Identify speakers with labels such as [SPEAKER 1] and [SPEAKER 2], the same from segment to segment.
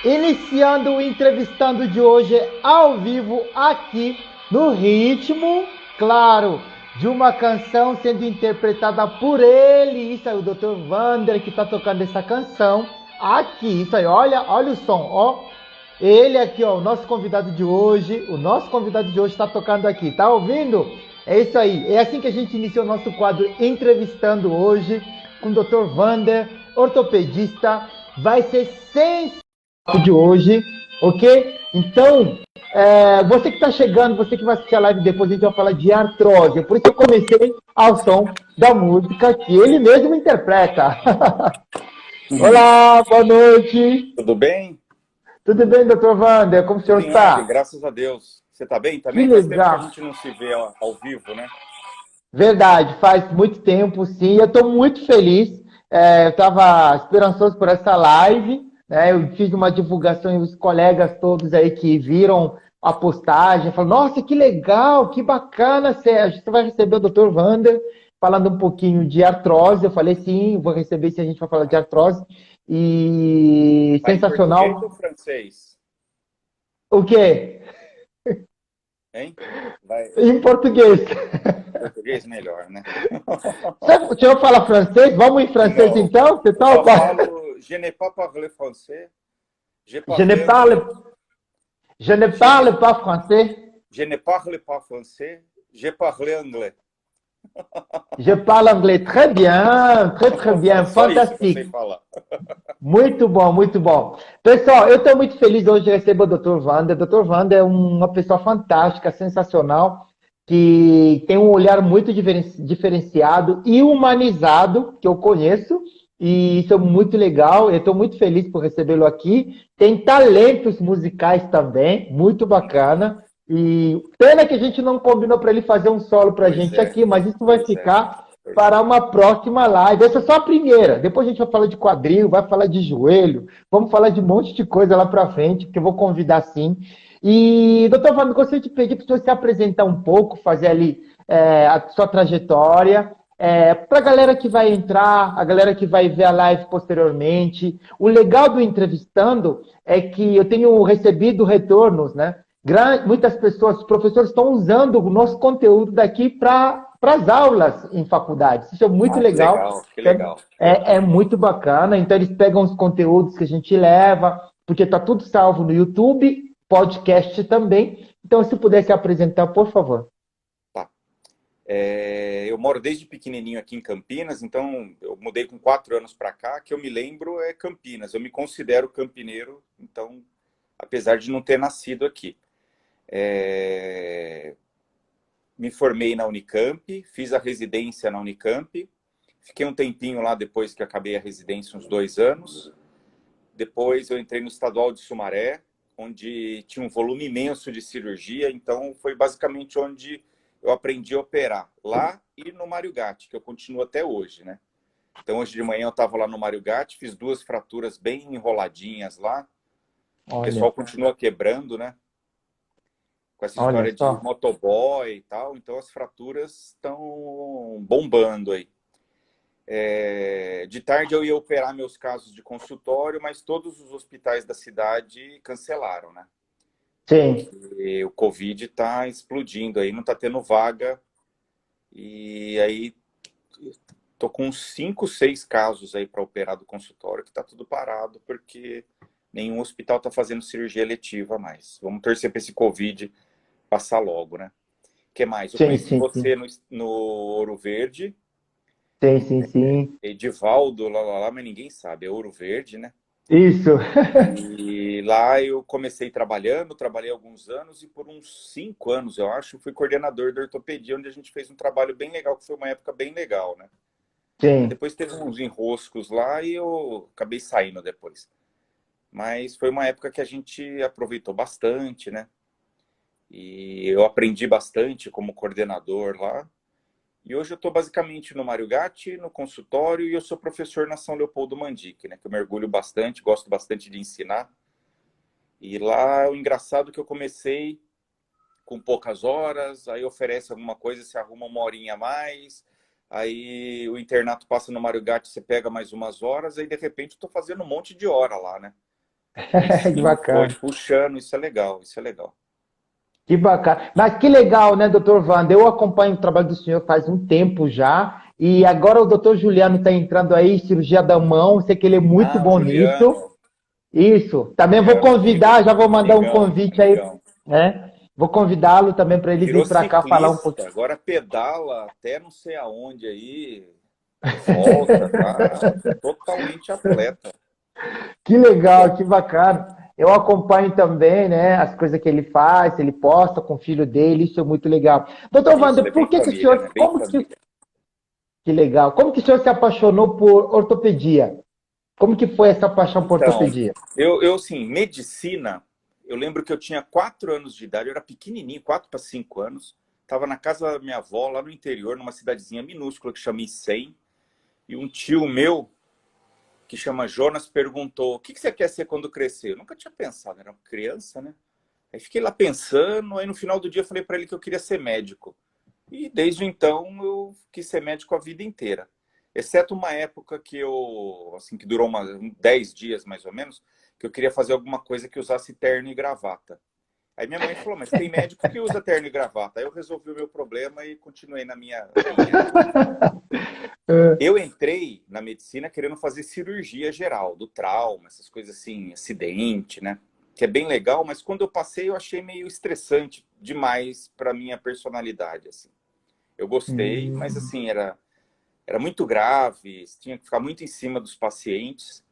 [SPEAKER 1] Iniciando o entrevistando de hoje ao vivo aqui no ritmo, claro, de uma canção sendo interpretada por ele. Isso aí, o Dr. Vander que está tocando essa canção aqui. Isso aí, olha o som, ó. Ele aqui, ó, o nosso convidado de hoje. O nosso convidado de hoje está tocando aqui, tá ouvindo? É isso aí. É assim que a gente inicia o nosso quadro entrevistando hoje com o Dr. Vander, ortopedista. Vai ser sensacional de hoje, ok? Então, você que está chegando, você que vai assistir a live depois, a gente vai falar de artrose. Por isso eu comecei ao som da música que ele mesmo interpreta. Olá, boa noite.
[SPEAKER 2] Tudo bem?
[SPEAKER 1] Tudo bem, doutor Wander? Como o senhor
[SPEAKER 2] Tudo em ordem,
[SPEAKER 1] está?
[SPEAKER 2] graças a Deus. Você está bem
[SPEAKER 1] Que
[SPEAKER 2] também? Faz tempo que a
[SPEAKER 1] legal.
[SPEAKER 2] gente não se vê ao vivo, né?
[SPEAKER 1] Verdade, faz muito tempo, sim. Eu estou muito feliz. Eu estava esperançoso por essa live, né? Eu fiz uma divulgação e os colegas todos aí que viram a postagem falaram: Nossa, que legal, que bacana, Sérgio. Você vai receber o Dr. Wander falando um pouquinho de artrose. Eu falei: Sim, vou receber se a gente vai falar de artrose. E
[SPEAKER 2] Vai em português ou
[SPEAKER 1] sensacional.
[SPEAKER 2] francês?
[SPEAKER 1] O quê?
[SPEAKER 2] Hein? Vai
[SPEAKER 1] Em português.
[SPEAKER 2] português melhor, né?
[SPEAKER 1] O senhor fala francês? Vamos em francês
[SPEAKER 2] Não,
[SPEAKER 1] então? Você
[SPEAKER 2] eu só
[SPEAKER 1] topa?
[SPEAKER 2] falo je ne pas parler français, je
[SPEAKER 1] Je ne
[SPEAKER 2] parle anglais.
[SPEAKER 1] parle, je ne
[SPEAKER 2] Je ne,
[SPEAKER 1] parle pas français.
[SPEAKER 2] je ne parle pas français, je parle anglais.
[SPEAKER 1] Je parle anglais très bien, très bien,
[SPEAKER 2] Só isso que eu sei
[SPEAKER 1] fantastique.
[SPEAKER 2] falar.
[SPEAKER 1] Muito bom, muito bom. Pessoal, eu estou muito feliz hoje de receber o Dr. Wander. O Dr. Wander é uma pessoa fantástica, sensacional, que tem um olhar muito diferenciado e humanizado, que eu conheço, e isso é muito legal. Eu estou muito feliz por recebê-lo aqui. Tem talentos musicais também, muito bacana. E pena que a gente não combinou para ele fazer um solo para a
[SPEAKER 2] Pois
[SPEAKER 1] gente
[SPEAKER 2] é,
[SPEAKER 1] aqui, mas isso vai
[SPEAKER 2] pois é,
[SPEAKER 1] ficar
[SPEAKER 2] pois
[SPEAKER 1] para
[SPEAKER 2] é.
[SPEAKER 1] uma próxima live. Essa é só a primeira. Depois a gente vai falar de quadril, vai falar de joelho, vamos falar de um monte de coisa lá para frente, que eu vou convidar sim. E, doutor Fábio, gostaria de pedir para o senhor se apresentar um pouco, fazer ali a sua trajetória, para a galera que vai entrar, a galera que vai ver a live posteriormente. O legal do entrevistando é que eu tenho recebido retornos, né? Muitas pessoas, os professores estão usando o nosso conteúdo daqui para as aulas em faculdades. Isso é muito
[SPEAKER 2] Ah, que
[SPEAKER 1] legal.
[SPEAKER 2] legal, que legal.
[SPEAKER 1] É muito bacana. Então, eles pegam os conteúdos que a gente leva, porque está tudo salvo no YouTube, podcast também. Então, se pudesse apresentar, por favor.
[SPEAKER 2] Tá. Eu moro desde pequenininho aqui em Campinas, então eu mudei com 4 anos para cá. Que eu me lembro é Campinas. Eu me considero campineiro, então, apesar de não ter nascido aqui. Me formei na Unicamp, fiz a residência na Unicamp, fiquei um tempinho lá depois que acabei a residência, uns 2 anos. Depois eu entrei no Estadual de Sumaré, onde tinha um volume imenso de cirurgia, então foi basicamente onde eu aprendi a operar, lá e no Mário Gatti, que eu continuo até hoje, né? Então hoje de manhã eu estava lá no Mário Gatti, fiz 2 fraturas bem enroladinhas lá, o
[SPEAKER 1] Olha,
[SPEAKER 2] pessoal continua quebrando, né? Com essa
[SPEAKER 1] olha
[SPEAKER 2] história de
[SPEAKER 1] só.
[SPEAKER 2] motoboy e tal, então as fraturas estão bombando aí. De tarde eu ia operar meus casos de consultório, mas todos os hospitais da cidade cancelaram, né?
[SPEAKER 1] Sim.
[SPEAKER 2] Porque o Covid está explodindo aí, não está tendo vaga. E aí tô com uns 5, 6 casos aí para operar do consultório, que está tudo parado, porque nenhum hospital está fazendo cirurgia eletiva mais. Vamos torcer para esse Covid passar logo, né? O que mais? Eu
[SPEAKER 1] Sim,
[SPEAKER 2] conheci
[SPEAKER 1] sim, sim.
[SPEAKER 2] você no Ouro Verde,
[SPEAKER 1] Sim, sim, sim.
[SPEAKER 2] Edivaldo, lá, mas ninguém sabe, é Ouro Verde, né?
[SPEAKER 1] Isso.
[SPEAKER 2] E lá eu comecei trabalhando, trabalhei alguns anos e por uns 5 anos, eu acho, fui coordenador da ortopedia, onde a gente fez um trabalho bem legal, que foi uma época bem legal, né? Mas
[SPEAKER 1] Sim.
[SPEAKER 2] depois teve uns enroscos lá e eu acabei saindo depois. Mas foi uma época que a gente aproveitou bastante, né? E eu aprendi bastante como coordenador lá. E hoje eu estou basicamente no Mário Gatti, no consultório, e eu sou professor na São Leopoldo Mandic, né? Que eu mergulho bastante, gosto bastante de ensinar. E lá, o engraçado é que eu comecei com poucas horas, aí oferece alguma coisa, você arruma uma horinha a mais, aí o internato passa no Mário Gatti, você pega mais umas horas, aí de repente eu tô fazendo um monte de hora lá, né? E
[SPEAKER 1] Que
[SPEAKER 2] sim, foi
[SPEAKER 1] bacana.
[SPEAKER 2] puxando, isso é legal, isso é legal.
[SPEAKER 1] Que bacana. Mas que legal, né, doutor Wanda? Eu acompanho o trabalho do senhor faz um tempo já. E agora o doutor Juliano está entrando aí, cirurgia da mão. Sei que ele é muito
[SPEAKER 2] Ah, o
[SPEAKER 1] bom nisso.
[SPEAKER 2] Juliano,
[SPEAKER 1] Isso. Também vou
[SPEAKER 2] Juliano,
[SPEAKER 1] convidar, já vou mandar um
[SPEAKER 2] amigão,
[SPEAKER 1] convite aí,
[SPEAKER 2] amigão.
[SPEAKER 1] né? Vou convidá-lo também para ele
[SPEAKER 2] Virou
[SPEAKER 1] vir para cá falar um
[SPEAKER 2] ciclista,
[SPEAKER 1] pouquinho.
[SPEAKER 2] agora pedala até não sei aonde aí, e volta, tá totalmente atleta.
[SPEAKER 1] Que legal, que bacana. Eu acompanho também, né, as coisas que ele faz, ele posta com o filho dele, isso é muito legal. Doutor
[SPEAKER 2] Isso,
[SPEAKER 1] Wander,
[SPEAKER 2] ele é bem
[SPEAKER 1] por que que o
[SPEAKER 2] família,
[SPEAKER 1] senhor,
[SPEAKER 2] né? Bem família.
[SPEAKER 1] que legal, como que o senhor se apaixonou por ortopedia? Como que foi essa paixão por
[SPEAKER 2] Então,
[SPEAKER 1] ortopedia?
[SPEAKER 2] assim, medicina, eu lembro que eu tinha 4 anos de idade, eu era pequenininho, 4 para 5 anos, estava na casa da minha avó, lá no interior, numa cidadezinha minúscula que chama Icém, e um tio meu, que chama Jonas, perguntou: o que você quer ser quando crescer? Eu nunca tinha pensado, era uma criança, né? Aí fiquei lá pensando, aí no final do dia eu falei para ele que eu queria ser médico. E desde então eu quis ser médico a vida inteira. Exceto uma época que eu, assim, que durou 10 dias mais ou menos, que eu queria fazer alguma coisa que usasse terno e gravata. Aí minha mãe falou: mas tem médico que usa terno e gravata. Aí eu resolvi o meu problema e continuei na minha linha. Eu entrei na medicina querendo fazer cirurgia geral, do trauma, essas coisas assim, acidente, né? Que é bem legal, mas quando eu passei eu achei meio estressante demais para minha personalidade, assim. Eu gostei, mas
[SPEAKER 1] Hum,
[SPEAKER 2] assim, era muito grave, tinha que ficar muito em cima dos pacientes.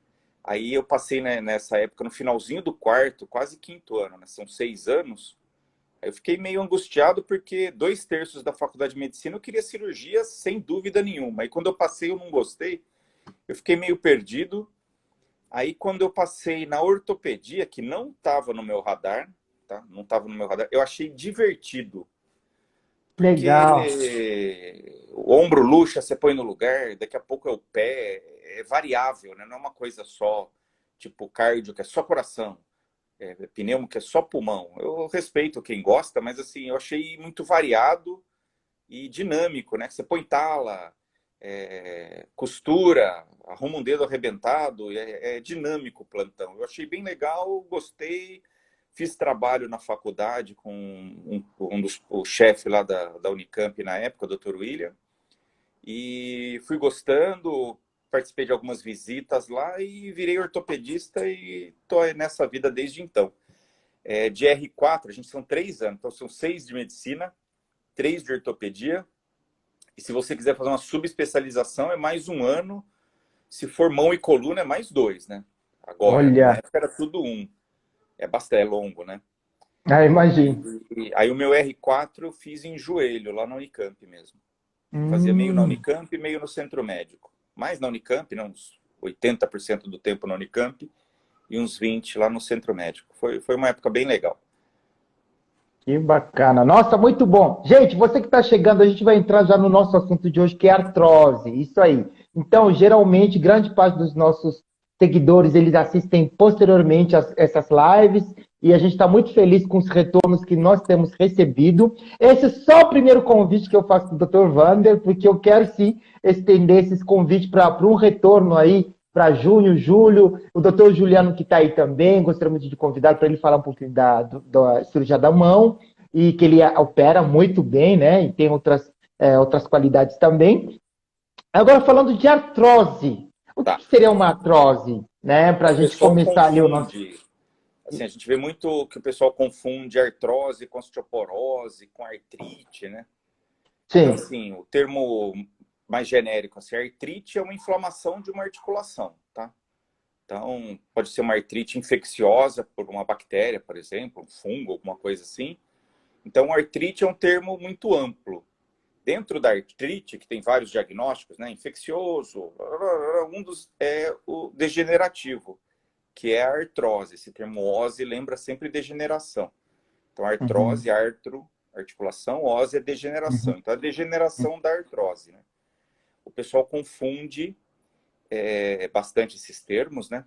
[SPEAKER 2] Aí eu passei, né, nessa época, no finalzinho do quarto, quase quinto ano, né? São 6 anos. Aí eu fiquei meio angustiado porque 2/3 da faculdade de medicina eu queria cirurgia sem dúvida nenhuma. Aí quando eu passei eu não gostei, eu fiquei meio perdido. Aí quando eu passei na ortopedia, que não estava no meu radar, tá? Não estava no meu radar, eu achei divertido.
[SPEAKER 1] legal.
[SPEAKER 2] Porque o ombro luxa, você põe no lugar, daqui a pouco é o pé, é variável, né? Não é uma coisa só, tipo cardio, que é só coração, pneumo, que é só pulmão. Eu respeito quem gosta, mas assim, eu achei muito variado e dinâmico, né? Você põe tala, costura, arruma um dedo arrebentado, é dinâmico o plantão. Eu achei bem legal, gostei. Fiz trabalho na faculdade com o chefe lá da Unicamp na época, o Dr. William, e fui gostando, participei de algumas visitas lá e virei ortopedista e estou nessa vida desde então. De R4, a gente são 3 anos, então são 6 de medicina, 3 de ortopedia, e se você quiser fazer uma subespecialização é mais um ano, se for mão e coluna é mais 2, né? Agora, na
[SPEAKER 1] Olha,
[SPEAKER 2] época era tudo um, bastante longo, né?
[SPEAKER 1] imagino.
[SPEAKER 2] E aí o meu R4 eu fiz em joelho, lá na Unicamp mesmo. Fazia meio na
[SPEAKER 1] Hum.
[SPEAKER 2] Unicamp e meio no centro médico. Mais na Unicamp, né, uns 80% do tempo na Unicamp e uns 20% lá no centro médico. Foi uma época bem legal.
[SPEAKER 1] Que bacana. Nossa, muito bom. Gente, você que está chegando, a gente vai entrar já no nosso assunto de hoje, que é artrose. Isso aí. Então, geralmente, grande parte dos nossos seguidores, eles assistem posteriormente essas lives e a gente está muito feliz com os retornos que nós temos recebido. Esse é só o primeiro convite que eu faço para o Dr. Wander, porque eu quero sim estender esses convites para um retorno aí para junho, julho. O doutor Juliano, que está aí também, gostaria de convidar para ele falar um pouquinho da cirurgia da mão, e que ele opera muito bem, né? E tem outras qualidades também. Agora, falando de artrose, o
[SPEAKER 2] Tá.
[SPEAKER 1] que seria uma artrose? Né? Para a
[SPEAKER 2] O
[SPEAKER 1] gente
[SPEAKER 2] pessoal
[SPEAKER 1] começar ali o nosso.
[SPEAKER 2] confunde, assim, a gente vê muito que o pessoal confunde artrose com osteoporose, com artrite, né? Então,
[SPEAKER 1] Sim.
[SPEAKER 2] assim, o termo mais genérico, assim, artrite é uma inflamação de uma articulação, tá? Então, pode ser uma artrite infecciosa por uma bactéria, por exemplo, um fungo, alguma coisa assim. Então, artrite é um termo muito amplo. Dentro da artrite, que tem vários diagnósticos, né? Infeccioso, um dos é o degenerativo, que é a artrose. Esse termo ose lembra sempre degeneração. Então, artrose,
[SPEAKER 1] Uhum,
[SPEAKER 2] articulação, ose é
[SPEAKER 1] uhum,
[SPEAKER 2] degeneração. Então, a degeneração da artrose, né? O pessoal confunde bastante esses termos, né?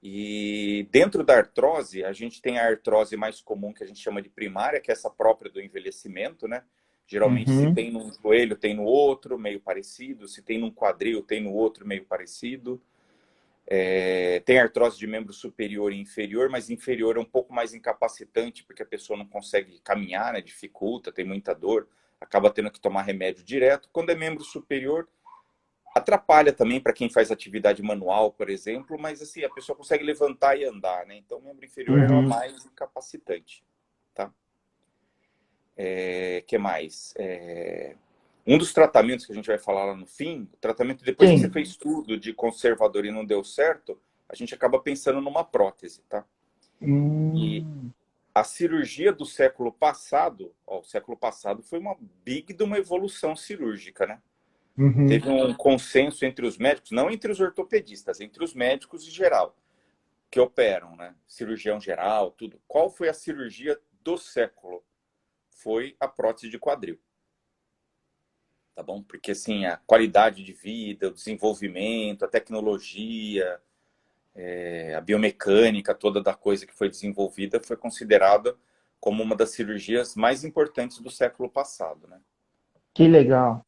[SPEAKER 2] E dentro da artrose, a gente tem a artrose mais comum, que a gente chama de primária, que é essa própria do envelhecimento, né? Geralmente, se
[SPEAKER 1] uhum.
[SPEAKER 2] tem num joelho, tem no outro, meio parecido. Se tem num quadril, tem no outro, meio parecido. Tem artrose de membro superior e inferior, mas inferior é um pouco mais incapacitante, porque a pessoa não consegue caminhar, né, dificulta, tem muita dor, acaba tendo que tomar remédio direto. Quando é membro superior, atrapalha também para quem faz atividade manual, por exemplo, mas assim, a pessoa consegue levantar e andar, né? Então, o membro inferior é
[SPEAKER 1] Uhum.
[SPEAKER 2] mais incapacitante, tá? Que mais? Um dos tratamentos que a gente vai falar lá no fim, o tratamento depois que você
[SPEAKER 1] Sim.
[SPEAKER 2] fez tudo de conservador e não deu certo, a gente acaba pensando numa prótese, tá? E
[SPEAKER 1] Hum.
[SPEAKER 2] a cirurgia do século passado, ó, o século passado foi uma big de uma evolução cirúrgica, né?
[SPEAKER 1] Uhum.
[SPEAKER 2] Teve um consenso entre os médicos, não entre os ortopedistas, entre os médicos em geral, que operam, né? Cirurgião geral, tudo. Qual foi a cirurgia do século? Foi a prótese de quadril. Tá bom? Porque, assim, a qualidade de vida, o desenvolvimento, a tecnologia, a biomecânica toda da coisa que foi desenvolvida foi considerada como uma das cirurgias mais importantes do século passado, né?
[SPEAKER 1] Que legal.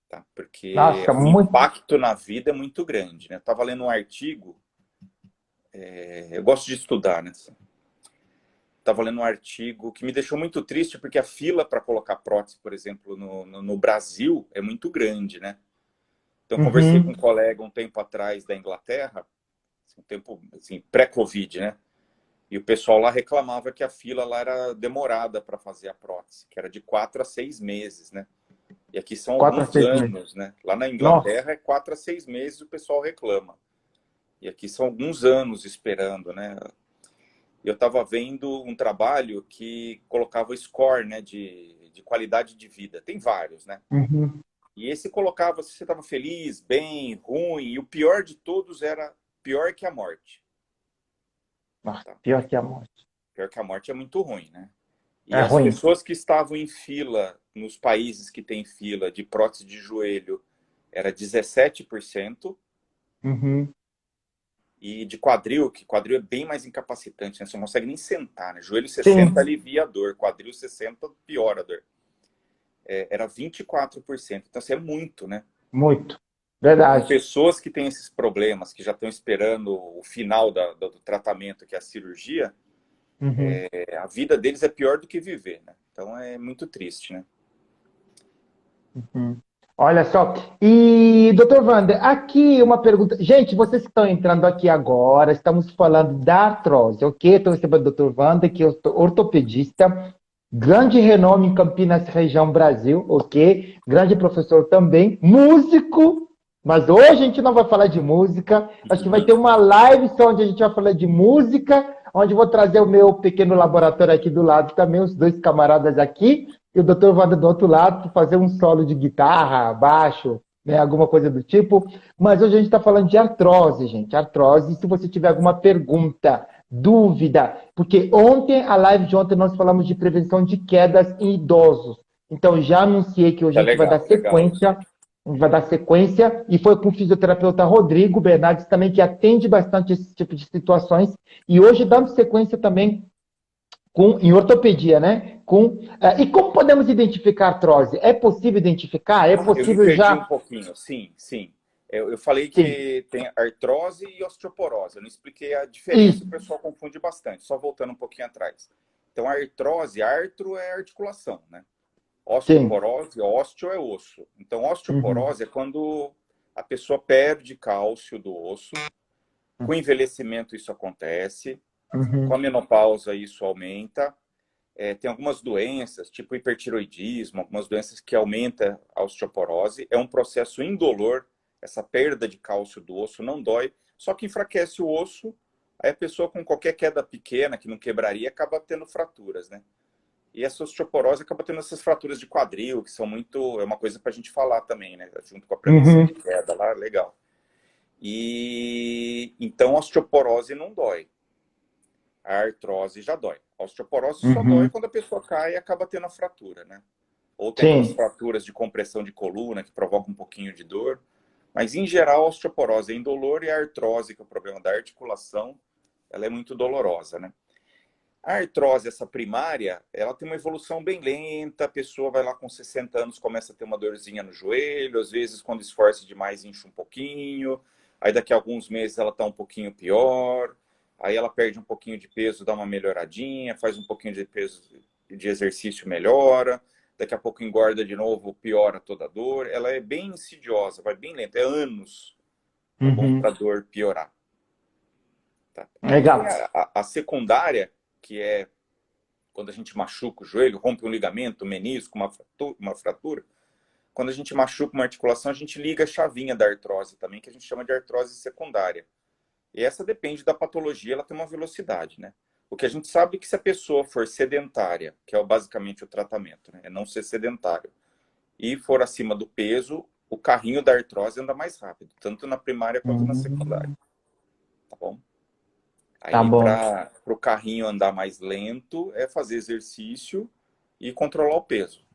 [SPEAKER 2] Tá? Porque
[SPEAKER 1] Nossa,
[SPEAKER 2] o
[SPEAKER 1] muito.
[SPEAKER 2] impacto na vida é muito grande, né? Eu estava lendo um artigo, eu gosto de estudar, né? Estava lendo um artigo que me deixou muito triste, porque a fila para colocar prótese, por exemplo, no Brasil é muito grande, né? Então, conversei com um
[SPEAKER 1] Uhum.
[SPEAKER 2] colega um tempo atrás da Inglaterra, um tempo assim, pré-Covid, né? E o pessoal lá reclamava que a fila lá era demorada para fazer a prótese, que era de 4 a 6 meses, né? E aqui são
[SPEAKER 1] 4 a 6 meses.
[SPEAKER 2] alguns anos, né? Lá na
[SPEAKER 1] Nossa.
[SPEAKER 2] Inglaterra é 4 a 6 meses o pessoal reclama. E aqui são alguns anos esperando, né? Eu estava vendo um trabalho que colocava o score, né, de qualidade de vida. Tem vários, né?
[SPEAKER 1] Uhum.
[SPEAKER 2] E esse colocava se você estava feliz, bem, ruim, e o pior de todos era pior que a morte.
[SPEAKER 1] Nossa,
[SPEAKER 2] Tá?
[SPEAKER 1] pior que a morte.
[SPEAKER 2] Pior que a morte é muito ruim, né? E
[SPEAKER 1] É
[SPEAKER 2] as
[SPEAKER 1] ruim.
[SPEAKER 2] pessoas que estavam em fila, nos países que tem fila de prótese de joelho, era 17%,
[SPEAKER 1] Uhum.
[SPEAKER 2] e de quadril, que quadril é bem mais incapacitante, né? Você não consegue nem sentar, né? Joelho 60
[SPEAKER 1] Sim,
[SPEAKER 2] alivia a dor, quadril 60 piora a dor. Era 24%. Então, assim, é muito, né?
[SPEAKER 1] muito.
[SPEAKER 2] Então,
[SPEAKER 1] Verdade.
[SPEAKER 2] pessoas que têm esses problemas, que já estão esperando o final do tratamento, que é a cirurgia,
[SPEAKER 1] Uhum.
[SPEAKER 2] a vida deles é pior do que viver, né? Então, é muito triste, né?
[SPEAKER 1] Uhum. Olha só. E, doutor Wander, aqui uma pergunta. Gente, vocês que estão entrando aqui agora, estamos falando da artrose, ok? Estou recebendo o doutor Wander, que é ortopedista, grande renome em Campinas, região Brasil, ok? Grande professor também, músico, mas hoje a gente não vai falar de música. Acho que vai ter uma live só onde a gente vai falar de música, onde eu vou trazer o meu pequeno laboratório aqui do lado também, os dois camaradas aqui e o doutor Wanda do outro lado para fazer um solo de guitarra, baixo, né, alguma coisa do tipo. Mas hoje a gente está falando de artrose, gente. Artrose. Se você tiver alguma pergunta, dúvida, porque ontem, a live de ontem, nós falamos de prevenção de quedas em idosos. Então, já anunciei que hoje
[SPEAKER 2] Tá
[SPEAKER 1] a gente vai dar
[SPEAKER 2] legal, legal isso.
[SPEAKER 1] sequência. A gente vai dar sequência, e foi com o fisioterapeuta Rodrigo Bernardes também, que atende bastante esse tipo de situações. E hoje damos sequência também em ortopedia, né? E como podemos identificar artrose? É possível identificar? É
[SPEAKER 2] Ah, eu me
[SPEAKER 1] possível
[SPEAKER 2] perdi um
[SPEAKER 1] já?
[SPEAKER 2] pouquinho. Sim, sim. Eu falei
[SPEAKER 1] Sim,
[SPEAKER 2] que tem artrose e osteoporose. Eu não expliquei a diferença,
[SPEAKER 1] isso,
[SPEAKER 2] o pessoal confunde bastante. Só voltando um pouquinho atrás. Então, a artrose, artro é articulação, né?
[SPEAKER 1] sim.
[SPEAKER 2] Osteoporose, ósteo é osso. Então,
[SPEAKER 1] Uhum,
[SPEAKER 2] osteoporose é quando a pessoa perde cálcio do osso. Com envelhecimento isso acontece. Com a
[SPEAKER 1] uhum,
[SPEAKER 2] menopausa isso aumenta. Tem algumas doenças, tipo hipertiroidismo, algumas doenças que aumentam a osteoporose. É um processo indolor, essa perda de cálcio do osso não dói, só que enfraquece o osso, aí a pessoa com qualquer queda pequena, que não quebraria, acaba tendo fraturas, né? E essa osteoporose acaba tendo essas fraturas de quadril, que são muito... É uma coisa para a gente falar também, né? Junto com a prevenção de
[SPEAKER 1] uhum,
[SPEAKER 2] queda lá, legal. E então a osteoporose não dói. A artrose já dói. A osteoporose só dói
[SPEAKER 1] uhum.
[SPEAKER 2] quando a pessoa cai e acaba tendo a fratura, né? Ou tem aquelas
[SPEAKER 1] Sim.
[SPEAKER 2] fraturas de compressão de coluna que provocam um pouquinho de dor. Mas, em geral, a osteoporose é indolor e a artrose, que é o problema da articulação, ela é muito dolorosa, né? A artrose, essa primária, ela tem uma evolução bem lenta, a pessoa vai lá com 60 anos, começa a ter uma dorzinha no joelho, às vezes quando esforça demais incha um pouquinho, aí daqui a alguns meses ela está um pouquinho pior, aí ela perde um pouquinho de peso, dá uma melhoradinha, faz um pouquinho de peso de exercício, melhora, daqui a pouco engorda de novo, piora toda a dor. Ela é bem insidiosa, vai bem lenta, é anos para a dor piorar. Tá? Aí
[SPEAKER 1] Legal.
[SPEAKER 2] tem a secundária, que é quando a gente machuca o joelho, rompe um ligamento, um menisco, uma fratura. Quando a gente machuca uma articulação, a gente liga a chavinha da artrose também, que a gente chama de artrose secundária. E essa depende da patologia, ela tem uma velocidade, né? O que a gente sabe é que se a pessoa for sedentária, que é basicamente o tratamento, né? É não ser sedentário, e for acima do peso, o carrinho da artrose anda mais rápido, tanto na primária quanto na secundária. Tá bom? Aí,
[SPEAKER 1] Tá bom.
[SPEAKER 2] para o carrinho andar mais lento, é fazer exercício e controlar o peso.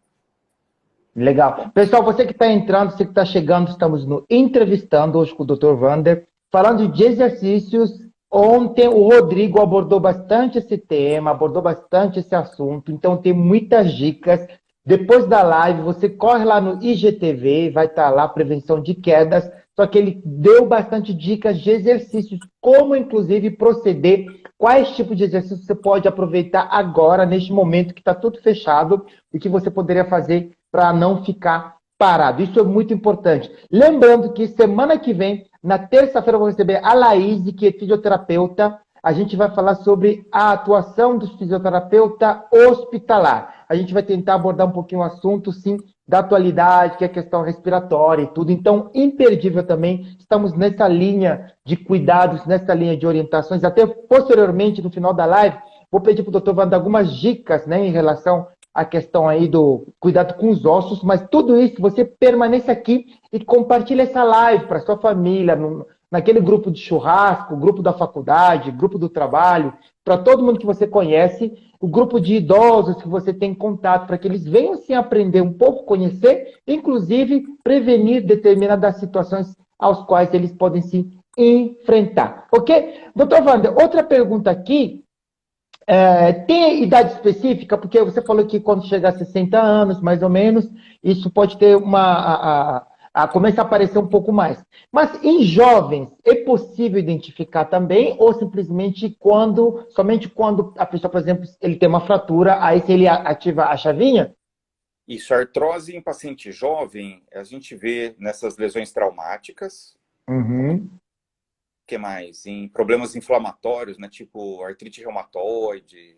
[SPEAKER 1] Legal. Pessoal, você que está entrando, você que está chegando, estamos no Entrevistando hoje com o Dr. Wander, falando de exercícios. Ontem o Rodrigo abordou bastante esse tema, abordou bastante esse assunto, então tem muitas dicas. Depois da live, você corre lá no IGTV, vai estar lá, prevenção de quedas, só que ele deu bastante dicas de exercícios, como inclusive proceder, quais tipos de exercícios você pode aproveitar agora, neste momento que está tudo fechado, e que você poderia fazer para não ficar parado. Isso é muito importante. Lembrando que semana que vem, na terça-feira, eu vou receber a Laís, que é fisioterapeuta. A gente vai falar sobre a atuação do fisioterapeuta hospitalar. A gente vai tentar abordar um pouquinho o assunto, sim, da atualidade, que é a questão respiratória e tudo. Então, imperdível também. Estamos nessa linha de cuidados, nessa linha de orientações. Até posteriormente, no final da live, vou pedir para o doutor Wanda algumas dicas, né, em relação a questão aí do cuidado com os ossos, mas tudo isso você permaneça aqui e compartilhe essa live para sua família, naquele grupo de churrasco, grupo da faculdade, grupo do trabalho, para todo mundo que você conhece, o grupo de idosos que você tem contato, para que eles venham sim aprender um pouco, conhecer, inclusive prevenir determinadas situações aos quais eles podem se enfrentar. Ok? Doutor Wander, outra pergunta aqui. Tem idade específica? Porque você falou que quando chegar a 60 anos, mais ou menos, isso pode ter começar a aparecer um pouco mais. Mas em jovens, é possível identificar também? Ou simplesmente somente quando a pessoa, por exemplo, ele tem uma fratura, aí se ele ativa a chavinha?
[SPEAKER 2] Isso, artrose em paciente jovem, a gente vê nessas lesões traumáticas.
[SPEAKER 1] Uhum.
[SPEAKER 2] Que mais? Em problemas inflamatórios, né? Tipo artrite reumatoide,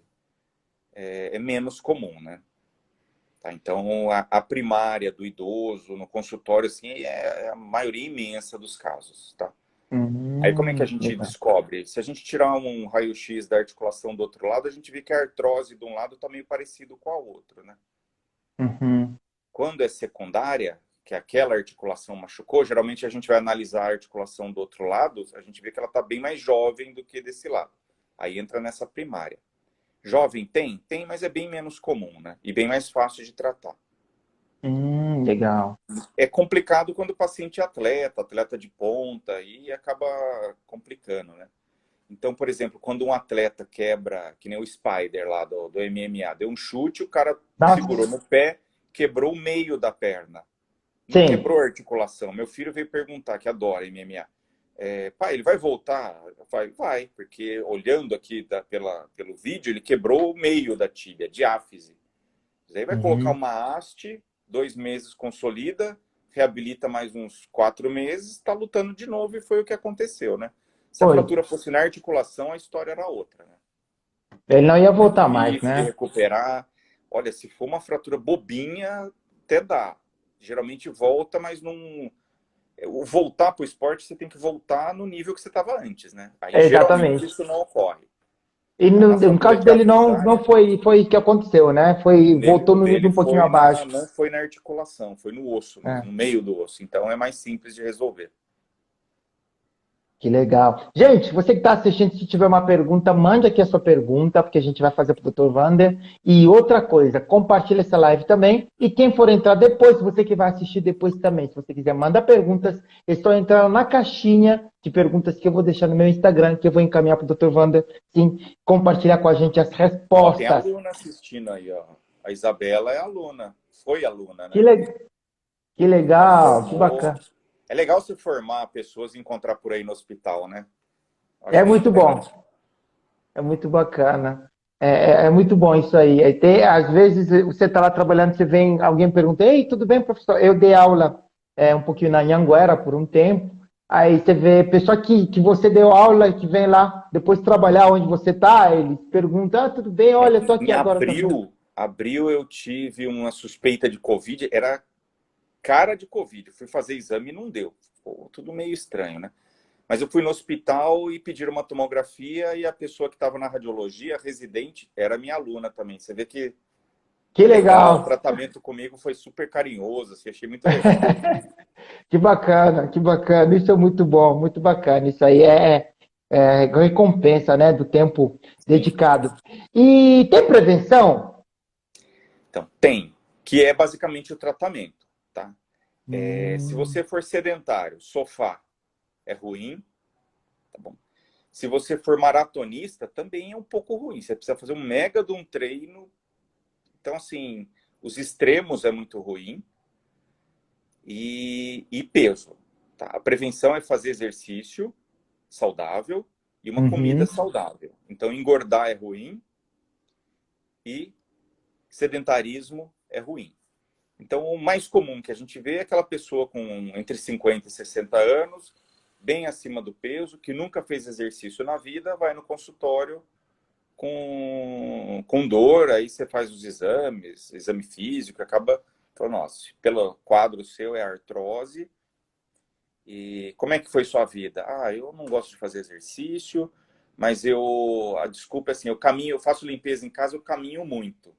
[SPEAKER 2] é menos comum, né? Tá, então, a primária do idoso no consultório, assim, é a maioria imensa dos casos, tá? Aí como é que a gente
[SPEAKER 1] Legal.
[SPEAKER 2] descobre? Se a gente tirar um raio-x da articulação do outro lado, a gente vê que a artrose de um lado está meio parecido com a outra, né?
[SPEAKER 1] Uhum.
[SPEAKER 2] Quando é secundária, que aquela articulação machucou, geralmente a gente vai analisar a articulação do outro lado, a gente vê que ela está bem mais jovem do que desse lado. Aí entra nessa primária. Jovem tem? Tem, mas é bem menos comum, né? E bem mais fácil de tratar.
[SPEAKER 1] Legal.
[SPEAKER 2] É complicado quando o paciente é atleta de ponta, e acaba complicando, né? Então, por exemplo, quando um atleta quebra, que nem o Spider lá do MMA, deu um chute, o cara segurou
[SPEAKER 1] Nossa.
[SPEAKER 2] no pé, quebrou o meio da perna. Não
[SPEAKER 1] Sim.
[SPEAKER 2] quebrou a articulação. Meu filho veio perguntar, que adora MMA. Pai, ele vai voltar? Vai, porque olhando aqui pelo vídeo, ele quebrou o meio da tíbia, diáfise. Aí vai colocar uma haste, 2 meses consolida, reabilita mais uns 4 meses, está lutando de novo e foi o que aconteceu, né? Se a fratura fosse na articulação, a história era outra, né?
[SPEAKER 1] Ele não ia
[SPEAKER 2] É
[SPEAKER 1] voltar mais,
[SPEAKER 2] difícil de
[SPEAKER 1] né?
[SPEAKER 2] recuperar. Olha, se for uma fratura bobinha, até dá. Geralmente volta, mas não... O voltar para o esporte, você tem que voltar no nível que você estava antes, né? Aí, geralmente,
[SPEAKER 1] Exatamente.
[SPEAKER 2] isso não ocorre.
[SPEAKER 1] E
[SPEAKER 2] Mas na
[SPEAKER 1] no
[SPEAKER 2] fratura
[SPEAKER 1] caso dele não
[SPEAKER 2] diafisária,
[SPEAKER 1] foi o que aconteceu, né? Voltou no nível
[SPEAKER 2] dele
[SPEAKER 1] um pouquinho
[SPEAKER 2] foi
[SPEAKER 1] abaixo.
[SPEAKER 2] não foi na articulação, foi no osso mesmo,
[SPEAKER 1] É.
[SPEAKER 2] no meio do osso. Então, é mais simples de resolver.
[SPEAKER 1] Que legal. Gente, você que está assistindo, se tiver uma pergunta, mande aqui a sua pergunta, porque a gente vai fazer para o Dr. Wander. E outra coisa, compartilhe essa live também. E quem for entrar depois, você que vai assistir depois também, se você quiser mandar perguntas, é só entrar na caixinha de perguntas que eu vou deixar no meu Instagram, que eu vou encaminhar para o Dr. Wander, sim, compartilhar com a gente as
[SPEAKER 2] Ó, tem
[SPEAKER 1] respostas.
[SPEAKER 2] aluna assistindo aí, ó. A Isabela é aluna, foi aluna,
[SPEAKER 1] Que,
[SPEAKER 2] né?
[SPEAKER 1] le... que
[SPEAKER 2] Ela
[SPEAKER 1] legal, que
[SPEAKER 2] formou,
[SPEAKER 1] bacana.
[SPEAKER 2] É legal se formar pessoas e encontrar por aí no hospital, né?
[SPEAKER 1] É
[SPEAKER 2] Acho bem
[SPEAKER 1] muito
[SPEAKER 2] legal.
[SPEAKER 1] bom, é muito bacana. É muito bom isso aí. Às vezes você está lá trabalhando, você vem, alguém pergunta, ei, tudo bem, professor? Eu dei aula um pouquinho na Anhanguera por um tempo. Aí você vê pessoa que você deu aula, que vem lá depois trabalhar onde você está, eles perguntam, ah, tudo bem, olha, estou aqui
[SPEAKER 2] Em
[SPEAKER 1] agora também.
[SPEAKER 2] abril eu tive uma suspeita de Covid, era cara de Covid. Fui fazer exame e não deu. Ficou tudo meio estranho, né? Mas eu fui no hospital e pediram uma tomografia e a pessoa que estava na radiologia, residente, era minha aluna também. Você vê que
[SPEAKER 1] Que
[SPEAKER 2] legal, o
[SPEAKER 1] legal,
[SPEAKER 2] tratamento comigo foi super carinhoso, assim, achei muito legal.
[SPEAKER 1] que bacana, que bacana. Isso é muito bom, muito bacana. Isso aí é recompensa, né, do tempo
[SPEAKER 2] Sim.
[SPEAKER 1] dedicado. E tem prevenção?
[SPEAKER 2] Então, tem, que é basicamente o tratamento, tá? Se
[SPEAKER 1] Hum,
[SPEAKER 2] você for sedentário, sofá é ruim, tá bom? Se você for maratonista, também é um pouco ruim. Você precisa fazer um mega de um treino. Então, assim, os extremos é muito ruim. E peso. Tá? A prevenção é fazer exercício saudável e uma comida
[SPEAKER 1] uhum,
[SPEAKER 2] saudável. Então, engordar é ruim e sedentarismo é ruim. Então, o mais comum que a gente vê é aquela pessoa com entre 50 e 60 anos, bem acima do peso, que nunca fez exercício na vida, vai no consultório com dor, aí você faz os exames, exame físico, acaba falando, nossa, pelo quadro seu é artrose. E como é que foi sua vida? Ah, eu não gosto de fazer exercício, mas a desculpa é assim, eu caminho, eu faço limpeza em casa, eu caminho muito.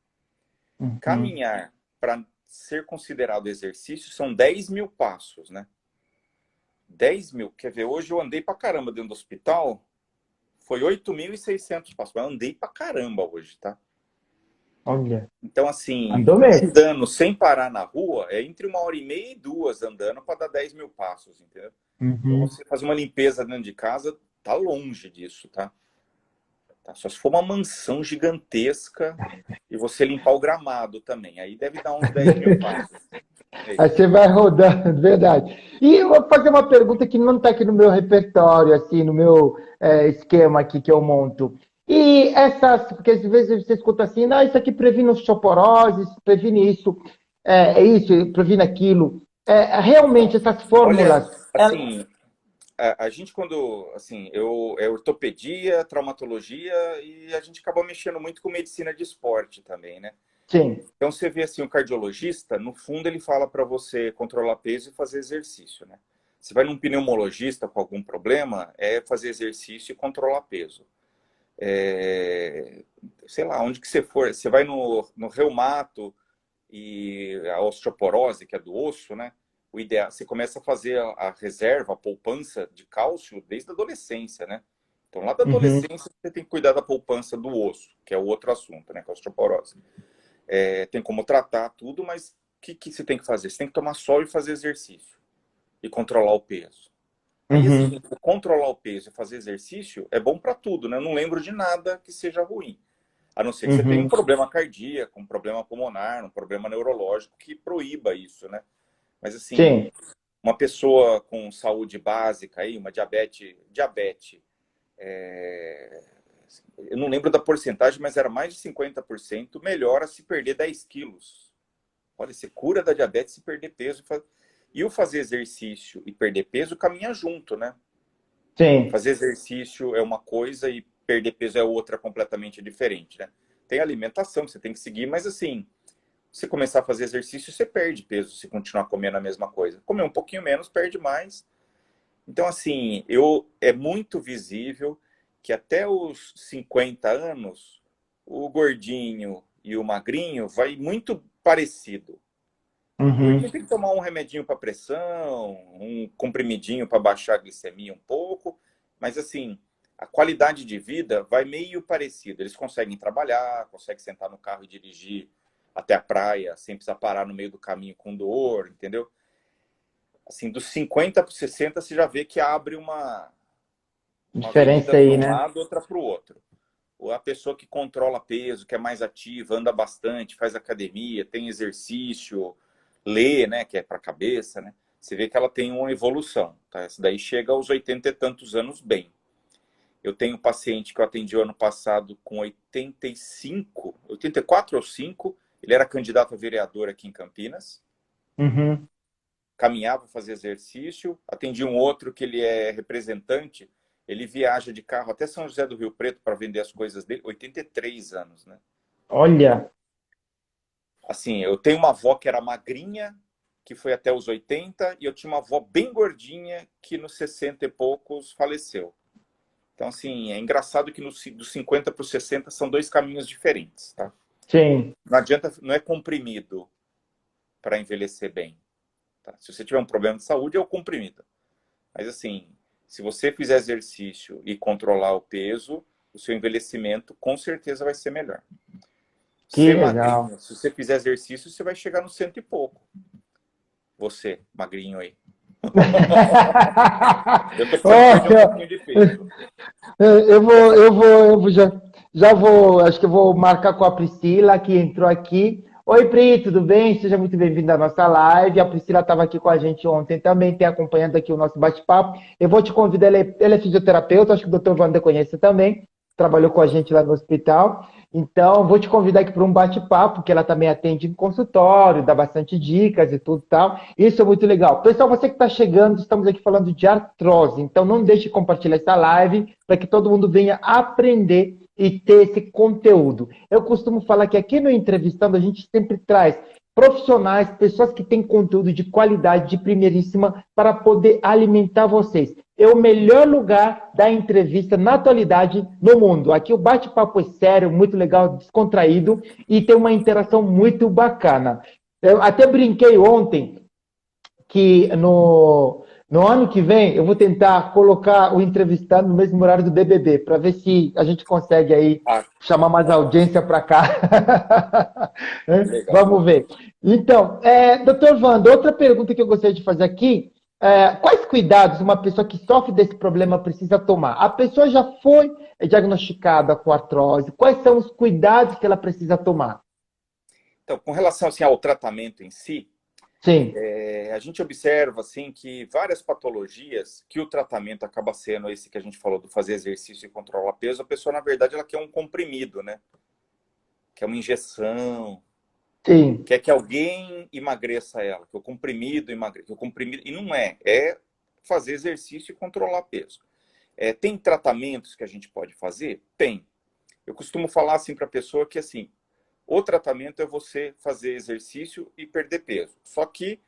[SPEAKER 1] uhum.
[SPEAKER 2] Caminhar para ser considerado exercício são 10 mil passos, né? 10 mil, quer ver, hoje eu andei pra caramba dentro do hospital, foi 8.600 passos, mas eu andei pra caramba hoje, tá?
[SPEAKER 1] Olha,
[SPEAKER 2] Então, assim,
[SPEAKER 1] andou mesmo.
[SPEAKER 2] andando sem parar na rua, é entre 1h30 e 2 andando para dar 10 mil passos, entendeu? Então,
[SPEAKER 1] Uhum.
[SPEAKER 2] você fazer uma limpeza dentro de casa, tá longe disso, tá? Só se for uma mansão gigantesca e você limpar o gramado também. Aí deve dar uns 10 mil passos. É.
[SPEAKER 1] Aí você vai rodando, verdade. E eu vou fazer uma pergunta que não está aqui no meu repertório, assim, no meu esquema aqui que eu monto. E essas, porque às vezes você escuta assim, não, isso aqui previne osteoporose, previne isso, é isso, previne aquilo. Realmente,
[SPEAKER 2] Então,
[SPEAKER 1] essas
[SPEAKER 2] olha,
[SPEAKER 1] fórmulas,
[SPEAKER 2] assim, a gente quando, assim, é ortopedia, traumatologia e a gente acaba mexendo muito com medicina de esporte também, né?
[SPEAKER 1] sim.
[SPEAKER 2] Então você vê assim, o cardiologista, no fundo ele fala para você controlar peso e fazer exercício, né? Você vai num pneumologista com algum problema, é fazer exercício e controlar peso. Sei lá, onde que você for, você vai no reumato e a osteoporose, que é do osso, né? O ideal, você começa a fazer a reserva, a poupança de cálcio desde a adolescência, né? Então, lá da
[SPEAKER 1] Uhum,
[SPEAKER 2] adolescência, você tem que cuidar da poupança do osso, que é o outro assunto, né? Com a osteoporose. Tem como tratar tudo, mas o que você tem que fazer? Você tem que tomar sol e fazer exercício e controlar o peso. Aí,
[SPEAKER 1] uhum,
[SPEAKER 2] assim, controlar o peso e fazer exercício é bom para tudo, né? Eu não lembro de nada que seja ruim. A não ser que você tenha um
[SPEAKER 1] uhum.
[SPEAKER 2] problema cardíaco, um problema pulmonar, um problema neurológico que proíba isso, né? Mas, assim,
[SPEAKER 1] Sim.
[SPEAKER 2] uma pessoa com saúde básica, aí, uma diabetes, eu não lembro da porcentagem, mas era mais de 50%, melhora se perder 10 quilos. Olha, você cura da diabetes se perder peso. E o fazer exercício e perder peso caminha junto, né?
[SPEAKER 1] Sim.
[SPEAKER 2] Fazer exercício é uma coisa e perder peso é outra completamente diferente, né? Tem alimentação que você tem que seguir, mas assim, se começar a fazer exercício, você perde peso se continuar comendo a mesma coisa. Comer um pouquinho menos, perde mais. Então, assim, é muito visível que até os 50 anos, o gordinho e o magrinho vai muito parecido. O gordinho
[SPEAKER 1] Uhum,
[SPEAKER 2] tem que tomar um remedinho para pressão, um comprimidinho para baixar a glicemia um pouco, mas assim, a qualidade de vida vai meio parecido. Eles conseguem trabalhar, conseguem sentar no carro e dirigir até a praia sem precisar parar no meio do caminho com dor, entendeu? Assim, dos 50 para 60 você já vê que abre uma avenida
[SPEAKER 1] diferença
[SPEAKER 2] para
[SPEAKER 1] aí,
[SPEAKER 2] um
[SPEAKER 1] né?
[SPEAKER 2] lado, outra para o outro. Ou a pessoa que controla peso, que é mais ativa, anda bastante, faz academia, tem exercício, lê, né, que é para a cabeça, né? você vê que ela tem uma evolução, tá? Essa daí chega aos 80 e tantos anos bem. Eu tenho um paciente que eu atendi o ano passado com 85, 84 ou 5, ele era candidato a vereador aqui em Campinas,
[SPEAKER 1] Uhum.
[SPEAKER 2] caminhava, fazia exercício. Atendi um outro que ele é representante, ele viaja de carro até São José do Rio Preto para vender as coisas dele, 83 anos, né?
[SPEAKER 1] Olha,
[SPEAKER 2] Assim, eu tenho uma avó que era magrinha, que foi até os 80, e eu tinha uma avó bem gordinha, que nos 60 e poucos faleceu. Então, assim, é engraçado que dos 50 para os 60 são dois caminhos diferentes, tá?
[SPEAKER 1] sim.
[SPEAKER 2] Não adianta, não é comprimido para envelhecer bem. Tá? Se você tiver um problema de saúde, é o comprimido. Mas, assim, se você fizer exercício e controlar o peso, o seu envelhecimento com certeza vai ser melhor.
[SPEAKER 1] Que
[SPEAKER 2] Ser
[SPEAKER 1] legal.
[SPEAKER 2] magrinho, se você fizer exercício, você vai chegar no cento e pouco. Você, magrinho aí. Eu tô precisando perder um
[SPEAKER 1] Olha,
[SPEAKER 2] pouquinho de peso. Essa...
[SPEAKER 1] já vou, acho que eu vou marcar com a Priscila, que entrou aqui. Oi, Pri, tudo bem? Seja muito bem-vinda à nossa live. A Priscila estava aqui com a gente ontem também, tem acompanhando aqui o nosso bate-papo. Eu vou te convidar, ela é fisioterapeuta, acho que o doutor Wander conhece também, trabalhou com a gente lá no hospital. Então, vou te convidar aqui para um bate-papo, que ela também atende em consultório, dá bastante dicas e tudo e tal. Isso é muito legal. Pessoal, você que está chegando, estamos aqui falando de artrose. Então, não deixe de compartilhar essa live para que todo mundo venha aprender e ter esse conteúdo. Eu costumo falar que aqui no Entrevistando a gente sempre traz profissionais, pessoas que têm conteúdo de qualidade, de primeiríssima, para poder alimentar vocês. É o melhor lugar da entrevista na atualidade no mundo. Aqui o bate-papo é sério, muito legal, descontraído e tem uma interação muito bacana. Eu até brinquei ontem que no ano que vem eu vou tentar colocar o entrevistado no mesmo horário do BBB, para ver se a gente consegue aí
[SPEAKER 2] Ah,
[SPEAKER 1] chamar mais audiência para cá.
[SPEAKER 2] legal.
[SPEAKER 1] Vamos ver. Então, doutor Wanda, outra pergunta que eu gostaria de fazer aqui, quais cuidados uma pessoa que sofre desse problema precisa tomar? A pessoa já foi diagnosticada com artrose, quais são os cuidados que ela precisa tomar?
[SPEAKER 2] Então, com relação assim, ao tratamento em si,
[SPEAKER 1] Sim,
[SPEAKER 2] a gente observa assim, que várias patologias que o tratamento acaba sendo esse que a gente falou do fazer exercício e controlar peso, a pessoa, na verdade, ela quer um comprimido, né? Quer uma injeção,
[SPEAKER 1] sim.
[SPEAKER 2] quer que alguém emagreça ela, que o comprimido emagreça, que o comprimido... E não é, é fazer exercício e controlar peso. Tem tratamentos que a gente pode fazer? Tem. Eu costumo falar assim para a pessoa que assim, o tratamento é você fazer exercício e perder peso. Só que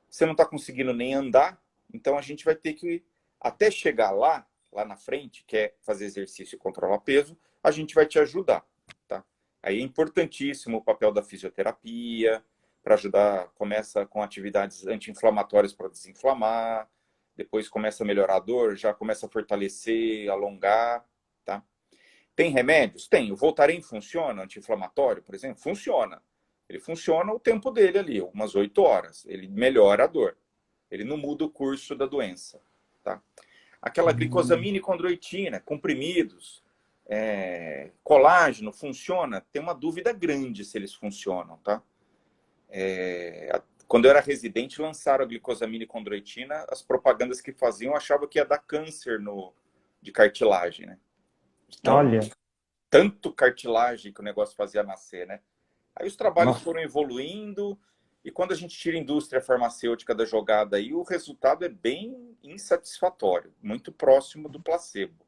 [SPEAKER 2] você não está conseguindo nem andar, então a gente vai ter que, até chegar lá na frente, que é fazer exercício e controlar peso, a gente vai te ajudar, tá? Aí é importantíssimo o papel da fisioterapia, para ajudar, começa com atividades anti-inflamatórias para desinflamar, depois começa a melhorar a dor, já começa a fortalecer, alongar, tá? Tem remédios? Tem. O Voltaren funciona, anti-inflamatório, por exemplo? Funciona. Ele funciona o tempo dele ali, umas 8 horas. Ele melhora a dor. Ele não muda o curso da doença. Tá? Aquela glicosamina e condroitina, comprimidos, colágeno, funciona? Tem uma dúvida grande se eles funcionam. Tá? Quando eu era residente, lançaram a glicosamina e condroitina, as propagandas que faziam achavam que ia dar câncer de cartilagem, né? Então,
[SPEAKER 1] Olha,
[SPEAKER 2] tanto cartilagem que o negócio fazia nascer, né? Aí os trabalhos
[SPEAKER 1] nossa.
[SPEAKER 2] foram evoluindo e quando a gente tira a indústria farmacêutica da jogada aí, o resultado é bem insatisfatório, muito próximo do placebo,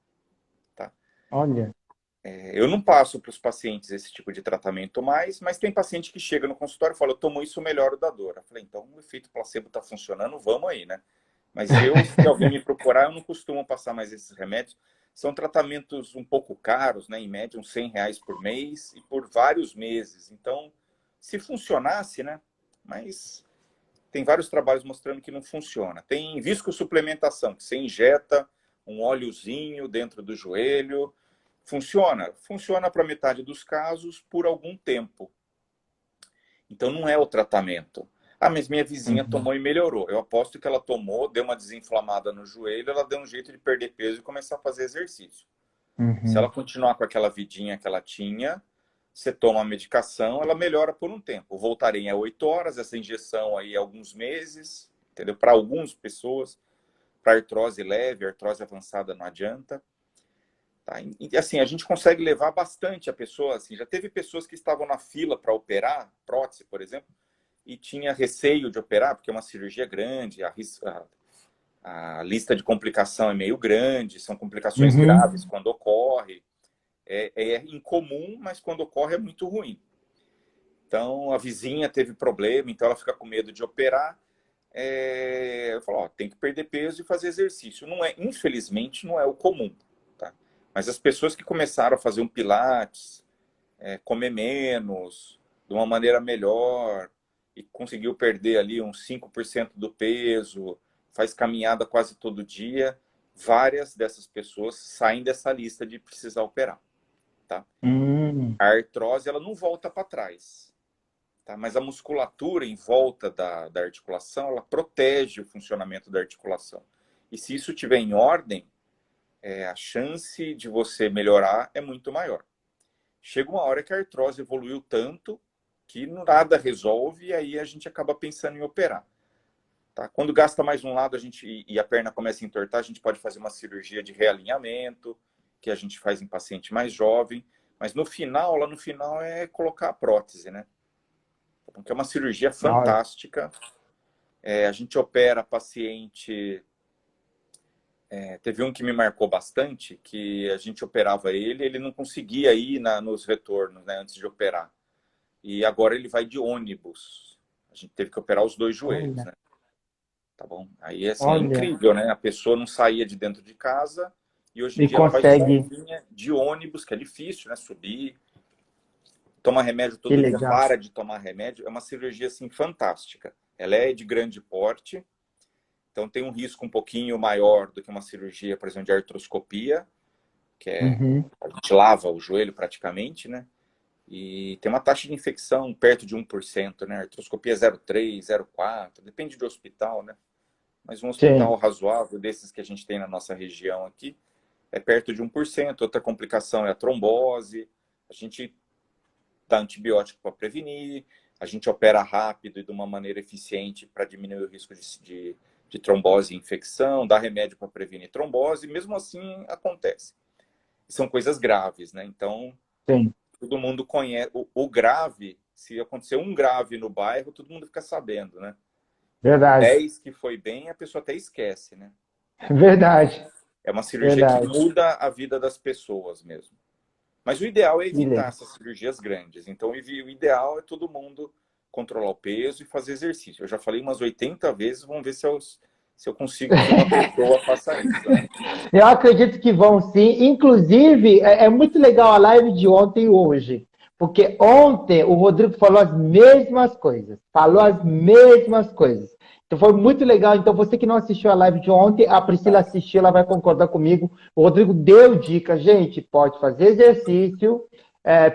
[SPEAKER 2] tá?
[SPEAKER 1] Olha,
[SPEAKER 2] Eu não passo para os pacientes esse tipo de tratamento mais, mas tem paciente que chega no consultório e fala, eu tomo isso, melhoro da dor. Eu falei, então o efeito placebo está funcionando, vamos aí, né? Mas se alguém me procurar, eu não costumo passar mais esses remédios. São tratamentos um pouco caros, né? Em média, uns R$ 100 por mês e por vários meses. Então, se funcionasse, né? Mas tem vários trabalhos mostrando que não funciona. Tem viscosuplementação, que você injeta um óleozinho dentro do joelho. Funciona? Funciona para metade dos casos por algum tempo. Então, não é o tratamento. Ah, mas minha vizinha
[SPEAKER 1] uhum,
[SPEAKER 2] tomou e melhorou. Eu aposto que ela tomou, deu uma desinflamada no joelho, ela deu um jeito de perder peso e começar a fazer exercício. Se ela
[SPEAKER 1] uhum.
[SPEAKER 2] continuar com aquela vidinha que ela tinha, você toma a medicação, ela melhora por um tempo. O Voltaren é 8 horas, essa injeção aí é alguns meses, entendeu? Para algumas pessoas, para artrose leve, artrose avançada não adianta. Tá? E assim, a gente consegue levar bastante a pessoa, assim, já teve pessoas que estavam na fila para operar, prótese, por exemplo, e tinha receio de operar, porque é uma cirurgia grande, a lista de complicação é meio grande, são complicações graves quando ocorre. É incomum, mas quando ocorre é muito ruim. Então, a vizinha teve problema, então ela fica com medo de operar. Eu falo, ó, tem que perder peso e fazer exercício. Não é, infelizmente, não é o comum. Tá? Mas as pessoas que começaram a fazer um pilates, comer menos, de uma maneira melhor, e conseguiu perder ali uns 5% do peso, faz caminhada quase todo dia, várias dessas pessoas saem dessa lista de precisar operar. Tá? A artrose, ela não volta para trás. Tá? Mas a musculatura em volta da articulação, ela protege o funcionamento da articulação. E se isso estiver em ordem, a chance de você melhorar é muito maior. Chega uma hora que a artrose evoluiu tanto que nada resolve e aí a gente acaba pensando em operar. Tá? Quando gasta mais um lado e a perna começa a entortar, a gente pode fazer uma cirurgia de realinhamento, que a gente faz em paciente mais jovem, mas no final, lá no final é colocar a prótese, né? Porque é uma cirurgia fantástica. A gente opera paciente... teve um que me marcou bastante, que a gente operava ele não conseguia ir nos retornos, né, antes de operar. E agora ele vai de ônibus. A gente teve que operar os dois joelhos, né? Tá bom? Aí, assim, é incrível, né? A pessoa não saía de dentro de casa e hoje em dia ela vai sozinha de ônibus, que é difícil, né? Subir, toma remédio todo dia, para de tomar remédio. É uma cirurgia, assim, fantástica. Ela é de grande porte, então tem um risco um pouquinho maior do que uma cirurgia, por exemplo, de artroscopia, que a gente lava o joelho praticamente, né? E tem uma taxa de infecção perto de 1%, né? A artroscopia é 0,3, 0,4, depende do hospital, né? Mas um hospital razoável, desses que a gente tem na nossa região aqui, é perto de 1%. Outra complicação é a trombose. A gente dá antibiótico para prevenir, a gente opera rápido e de uma maneira eficiente para diminuir o risco de trombose e infecção, dá remédio para prevenir trombose, e mesmo assim acontece. São coisas graves, né? Então, todo mundo conhece. O grave, se acontecer um grave no bairro, todo mundo fica sabendo, né?
[SPEAKER 1] Verdade.
[SPEAKER 2] 10 que foi bem, a pessoa até esquece, né?
[SPEAKER 1] Verdade.
[SPEAKER 2] É uma cirurgia que muda a vida das pessoas mesmo. Mas o ideal é evitar essas cirurgias grandes. Então, o ideal é todo mundo controlar o peso e fazer exercício. Eu já falei umas 80 vezes, vamos ver se eu consigo que uma pessoa faça isso. Né?
[SPEAKER 1] Eu acredito que vão sim. Inclusive, é muito legal a live de ontem e hoje. Porque ontem o Rodrigo falou as mesmas coisas. Falou as mesmas coisas. Então foi muito legal. Então você que não assistiu a live de ontem, a Priscila assistiu, ela vai concordar comigo. O Rodrigo deu dicas. Gente, pode fazer exercício,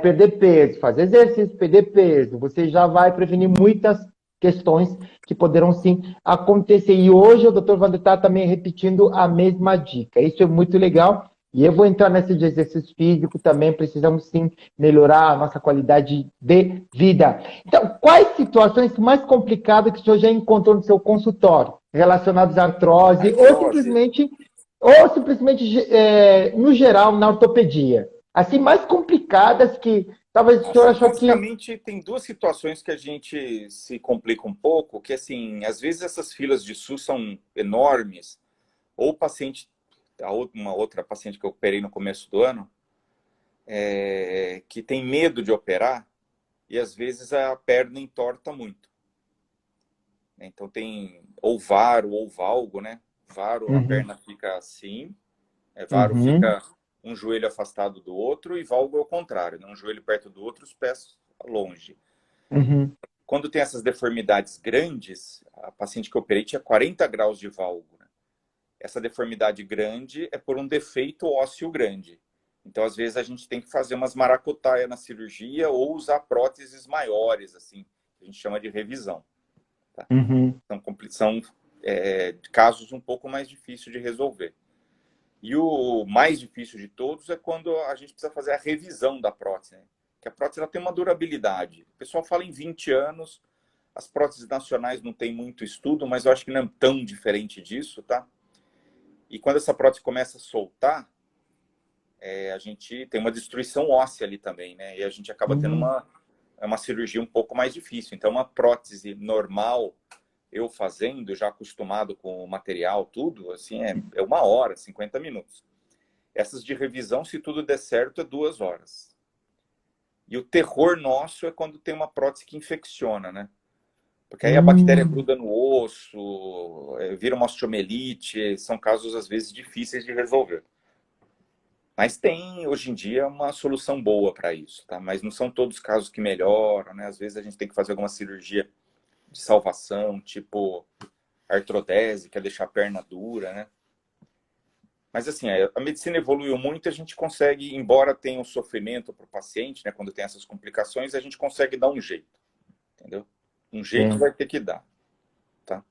[SPEAKER 1] perder peso. Fazer exercício, perder peso. Você já vai prevenir muitas questões que poderão sim acontecer. E hoje o Dr. Wander está também repetindo a mesma dica. Isso é muito legal. E eu vou entrar nesse de exercício físico também. Precisamos sim melhorar a nossa qualidade de vida. Então, quais situações mais complicadas que o senhor já encontrou no seu consultório relacionadas à artrose, ou simplesmente no geral na ortopedia? Assim, mais complicadas que talvez o senhor achou que...
[SPEAKER 2] Basicamente, tem duas situações que a gente se complica um pouco, que assim, às vezes essas filas de SUS são enormes, ou o paciente, uma outra paciente que eu operei no começo do ano, que tem medo de operar, e às vezes a perna entorta muito. Então tem ou varo ou valgo, né? Varo, a perna fica assim, varo fica um joelho afastado do outro, e valgo é o contrário, né? Um joelho perto do outro, os pés longe. Quando tem essas deformidades grandes, a paciente que eu operei tinha 40 graus de valgo. Né? Essa deformidade grande é por um defeito ósseo grande. Então, às vezes, a gente tem que fazer umas maracutaia na cirurgia ou usar próteses maiores, assim, que a gente chama de revisão. Tá? São casos um pouco mais difíceis de resolver. E o mais difícil de todos é quando a gente precisa fazer a revisão da prótese, né? Que a prótese ela tem uma durabilidade. O pessoal fala em 20 anos, As próteses nacionais não tem muito estudo, mas eu acho que não é tão diferente disso, tá? E quando essa prótese começa a soltar, a gente tem uma destruição óssea ali também, né? E a gente acaba tendo uma cirurgia um pouco mais difícil. Então, uma prótese normal, eu fazendo, já acostumado com o material, tudo, assim, é 1 hora, 50 minutos. Essas de revisão, se tudo der certo, é 2 horas. E o terror nosso é quando tem uma prótese que infecciona, né? Porque aí a bactéria gruda no osso, vira uma osteomielite, são casos, às vezes, difíceis de resolver. Mas tem, hoje em dia, uma solução boa para isso, tá? Mas não são todos os casos que melhoram, né? Às vezes a gente tem que fazer alguma cirurgia de salvação, tipo artrodese, que é deixar a perna dura, né? Mas assim, a medicina evoluiu muito, a gente consegue, embora tenha um sofrimento para o paciente, né? Quando tem essas complicações, a gente consegue dar um jeito, entendeu? Um jeito vai ter que dar, tá?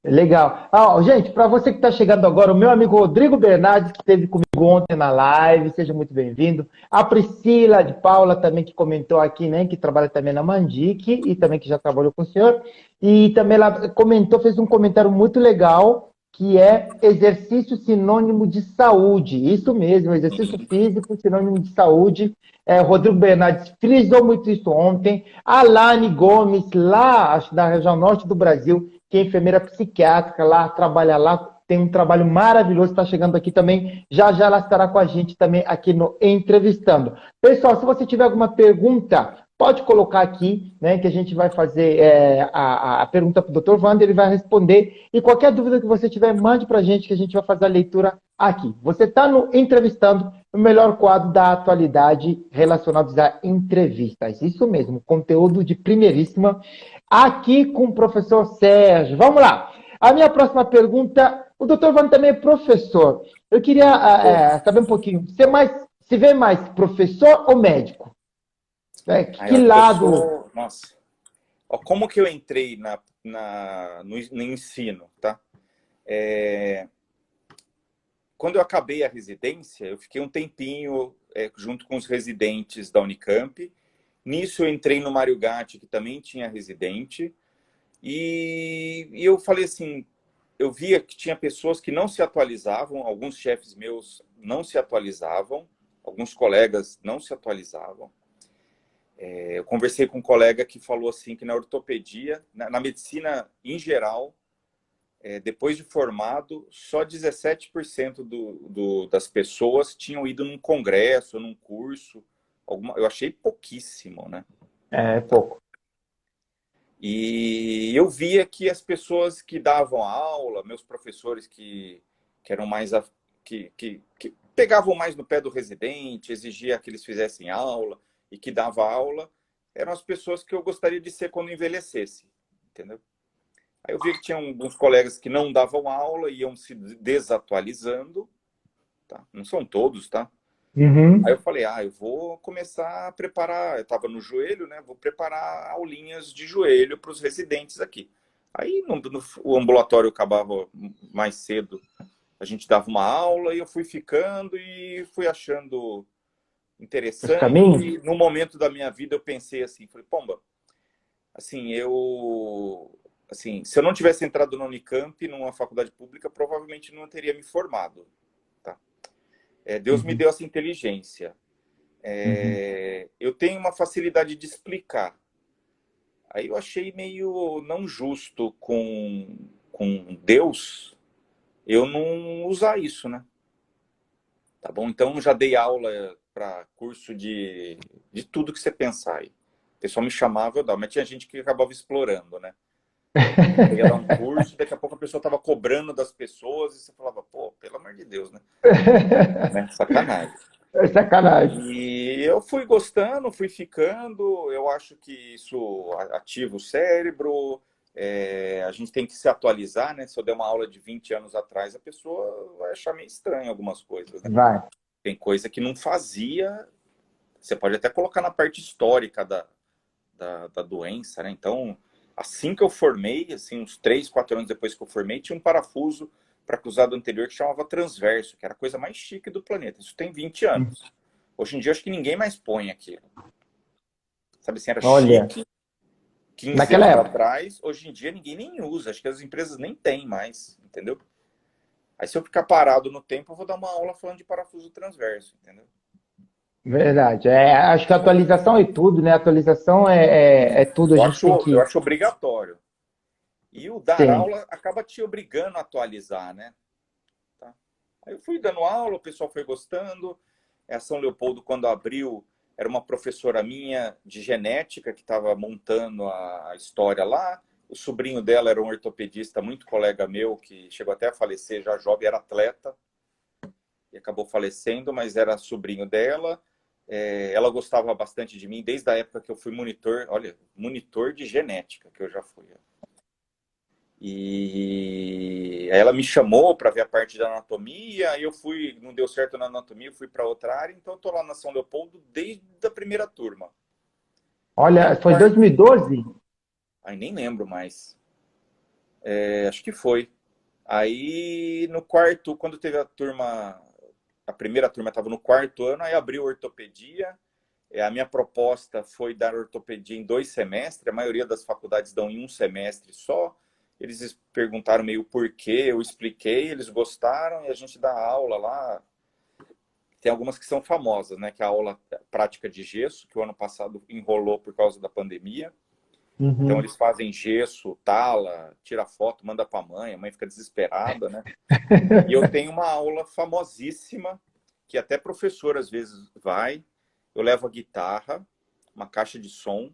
[SPEAKER 1] Legal. Gente, para você que está chegando agora, o meu amigo Rodrigo Bernardes, que esteve comigo ontem na live, seja muito bem-vindo. A Priscila de Paula também, que comentou aqui, né, que trabalha também na Mandic e também que já trabalhou com o senhor. E também ela comentou, fez um comentário muito legal, que é exercício sinônimo de saúde. Isso mesmo, exercício físico sinônimo de saúde. Rodrigo Bernardes frisou muito isso ontem. A Alane Gomes, lá, acho, da região norte do Brasil, que é enfermeira psiquiátrica lá, trabalha lá, tem um trabalho maravilhoso, está chegando aqui também. Já já ela estará com a gente também aqui no Entrevistando. Pessoal, se você tiver alguma pergunta, pode colocar aqui, né, que a gente vai fazer a pergunta para o Dr. Wander, ele vai responder. E qualquer dúvida que você tiver, mande para a gente, que a gente vai fazer a leitura aqui. Você está no Entrevistando, o melhor quadro da atualidade relacionados a entrevistas. Isso mesmo, conteúdo de primeiríssima, aqui com o professor Sérgio. Vamos lá. A minha próxima pergunta, o doutor Wander também é professor. Eu queria saber um pouquinho, você vê mais professor ou médico? Que lado?
[SPEAKER 2] Nossa. Ó, como que eu entrei no ensino, tá? Quando eu acabei a residência, eu fiquei um tempinho junto com os residentes da Unicamp. Nisso eu entrei no Mário Gatti, que também tinha residente. E eu falei assim, eu via que tinha pessoas que não se atualizavam, alguns chefes meus não se atualizavam, alguns colegas não se atualizavam. Eu conversei com um colega que falou assim que na ortopedia, na medicina em geral, depois de formado, só 17% das pessoas tinham ido num congresso, num curso. Eu achei pouquíssimo, né?
[SPEAKER 1] É pouco.
[SPEAKER 2] E eu via que as pessoas que davam aula, meus professores que eram mais... que pegavam mais no pé do residente, exigia que eles fizessem aula e que dava aula, eram as pessoas que eu gostaria de ser quando envelhecesse, entendeu? Aí eu vi que tinha alguns colegas que não davam aula, iam se desatualizando, tá? Não são todos, tá?
[SPEAKER 1] Uhum.
[SPEAKER 2] Aí eu falei, eu vou começar a preparar, eu estava no joelho, né? Vou preparar aulinhas de joelho para os residentes aqui. Aí o ambulatório acabava mais cedo, a gente dava uma aula e eu fui ficando e fui achando interessante. E no momento da minha vida eu pensei assim, falei, pomba, assim, se eu não tivesse entrado na Unicamp, numa faculdade pública, provavelmente não teria me formado. Tá? Deus me deu essa inteligência. Eu tenho uma facilidade de explicar. Aí eu achei meio não justo com Deus eu não usar isso, né? Tá bom? Então já dei aula para curso de tudo que você pensar aí. O pessoal me chamava, eu dava, mas tinha gente que acabava explorando, né? Eu ia dar um curso, daqui a pouco a pessoa estava cobrando das pessoas e você falava, pô, pelo amor de Deus, né? Sacanagem.
[SPEAKER 1] É sacanagem.
[SPEAKER 2] E eu fui gostando, fui ficando, eu acho que isso ativa o cérebro, a gente tem que se atualizar, né? Se eu der uma aula de 20 anos atrás, a pessoa vai achar meio estranho algumas coisas, né?
[SPEAKER 1] Vai.
[SPEAKER 2] Tem coisa que não fazia, você pode até colocar na parte histórica da doença, né? Então, assim que eu formei, assim, uns 3, 4 anos depois que eu formei, tinha um parafuso para cruzado anterior que chamava transverso, que era a coisa mais chique do planeta. Isso tem 20 anos. Hoje em dia, acho que ninguém mais põe aquilo. Sabe assim, era
[SPEAKER 1] Olha.
[SPEAKER 2] chique, 15
[SPEAKER 1] Naquela
[SPEAKER 2] anos
[SPEAKER 1] época.
[SPEAKER 2] atrás, hoje em dia ninguém nem usa, acho que as empresas nem têm mais, entendeu? Aí se eu ficar parado no tempo, eu vou dar uma aula falando de parafuso transverso, entendeu?
[SPEAKER 1] Verdade. Acho que a atualização é tudo, né? Atualização é tudo. A gente tem
[SPEAKER 2] Eu
[SPEAKER 1] que.
[SPEAKER 2] acho obrigatório. E o dar
[SPEAKER 1] Sim.
[SPEAKER 2] aula acaba te obrigando a atualizar, né? Tá? Aí eu fui dando aula, o pessoal foi gostando. A São Leopoldo, quando abriu, era uma professora minha de genética que estava montando a história lá. O sobrinho dela era um ortopedista, muito colega meu, que chegou até a falecer, já jovem, era atleta, e acabou falecendo, mas era sobrinho dela. Ela gostava bastante de mim, desde a época que eu fui monitor, olha, monitor de genética, que eu já fui. E aí ela me chamou para ver a parte da anatomia, aí eu fui, não deu certo na anatomia, eu fui para outra área, então eu tô lá na São Leopoldo desde a primeira turma. Aí
[SPEAKER 1] Olha,
[SPEAKER 2] no
[SPEAKER 1] foi
[SPEAKER 2] quarto,
[SPEAKER 1] 2012?
[SPEAKER 2] aí nem lembro mais, acho que foi. Aí no quarto, quando teve a turma, a primeira turma estava no quarto ano, aí abriu ortopedia. A minha proposta foi dar ortopedia em 2 semestres, a maioria das faculdades dão em um semestre só. Eles perguntaram meio por quê, eu expliquei, eles gostaram e a gente dá aula lá. Tem algumas que são famosas, né? Que é a aula prática de gesso, que o ano passado enrolou por causa da pandemia. Então
[SPEAKER 1] Uhum.
[SPEAKER 2] eles fazem gesso, tala, tira foto, manda para a mãe fica desesperada, né? E eu tenho uma aula famosíssima, que até professor às vezes vai. Eu levo a guitarra, uma caixa de som,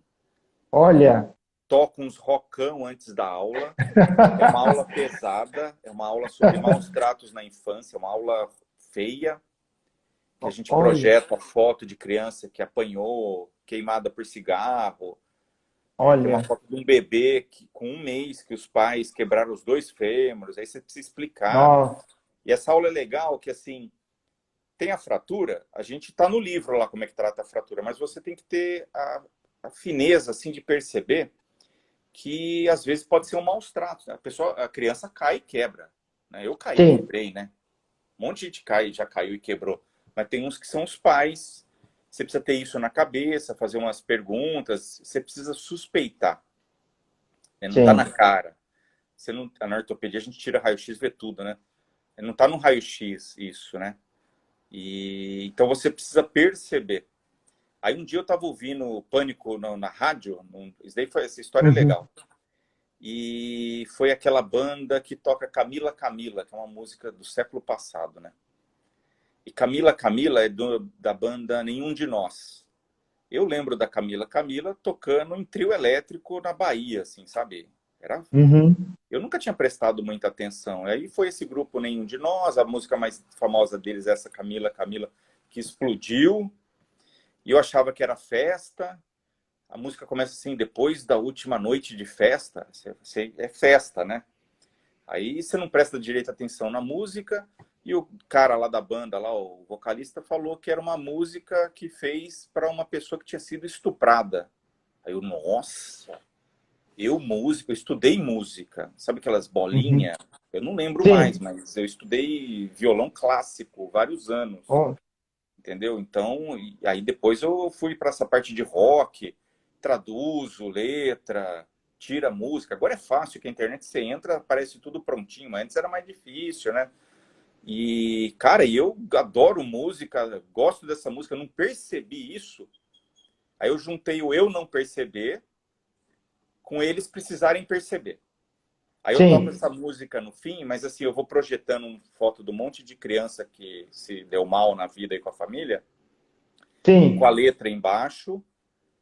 [SPEAKER 1] Olha,
[SPEAKER 2] toco uns rockão antes da aula. É uma aula pesada, é uma aula sobre maus tratos na infância, é uma aula feia, que a gente
[SPEAKER 1] olha,
[SPEAKER 2] projeta foto de criança que apanhou, queimada por cigarro. Tem uma
[SPEAKER 1] olha.
[SPEAKER 2] foto de um bebê com 1 mês que os pais quebraram os 2 fêmures, aí você precisa explicar.
[SPEAKER 1] Nossa,
[SPEAKER 2] E essa aula é legal que, assim, tem a fratura, a gente está no livro lá como é que trata a fratura, mas você tem que ter a fineza, assim, de perceber que às vezes pode ser um maus tratos, né? A criança cai e quebra, né? Eu caí e
[SPEAKER 1] sim.
[SPEAKER 2] quebrei, né? Um monte de gente já caiu e quebrou. Mas tem uns que são os pais. Você precisa ter isso na cabeça, fazer umas perguntas. Você precisa suspeitar, né? Não está na
[SPEAKER 1] Sim,
[SPEAKER 2] cara. Você não, na ortopedia a gente tira raio-x e vê tudo, né? Não está no raio-x isso, né? E então você precisa perceber. Aí um dia eu estava ouvindo Pânico na rádio. Essa história é
[SPEAKER 1] uhum,
[SPEAKER 2] legal. E foi aquela banda que toca Camila Camila, que é uma música do século passado, né? E Camila Camila é da banda Nenhum de Nós. Eu lembro da Camila Camila tocando em trio elétrico na Bahia, assim, sabe?
[SPEAKER 1] uhum.
[SPEAKER 2] Eu nunca tinha prestado muita atenção. Aí foi esse grupo Nenhum de Nós, a música mais famosa deles é essa Camila Camila, que explodiu. E eu achava que era festa. A música começa assim, depois da última noite de festa. É festa, né? Aí você não presta direito atenção na música e o cara lá da banda, lá, o vocalista, falou que era uma música que fez para uma pessoa que tinha sido estuprada. Aí eu, nossa, eu músico, eu estudei música, sabe aquelas
[SPEAKER 1] Uhum.
[SPEAKER 2] bolinhas? Eu não lembro mais,
[SPEAKER 1] Sim.
[SPEAKER 2] mas eu estudei violão clássico vários anos,
[SPEAKER 1] Ó,
[SPEAKER 2] entendeu? Então, aí depois eu fui para essa parte de rock, traduzo letra, tira música. Agora é fácil, que a internet você entra, aparece tudo prontinho, mas antes era mais difícil, né? E, cara, eu adoro música, gosto dessa música, não percebi isso. Aí eu juntei o eu não perceber com eles precisarem perceber. Aí eu toco
[SPEAKER 1] sim,
[SPEAKER 2] essa música no fim, mas assim, eu vou projetando uma foto do monte de criança que se deu mal na vida aí com a família, com a
[SPEAKER 1] sim.
[SPEAKER 2] letra embaixo,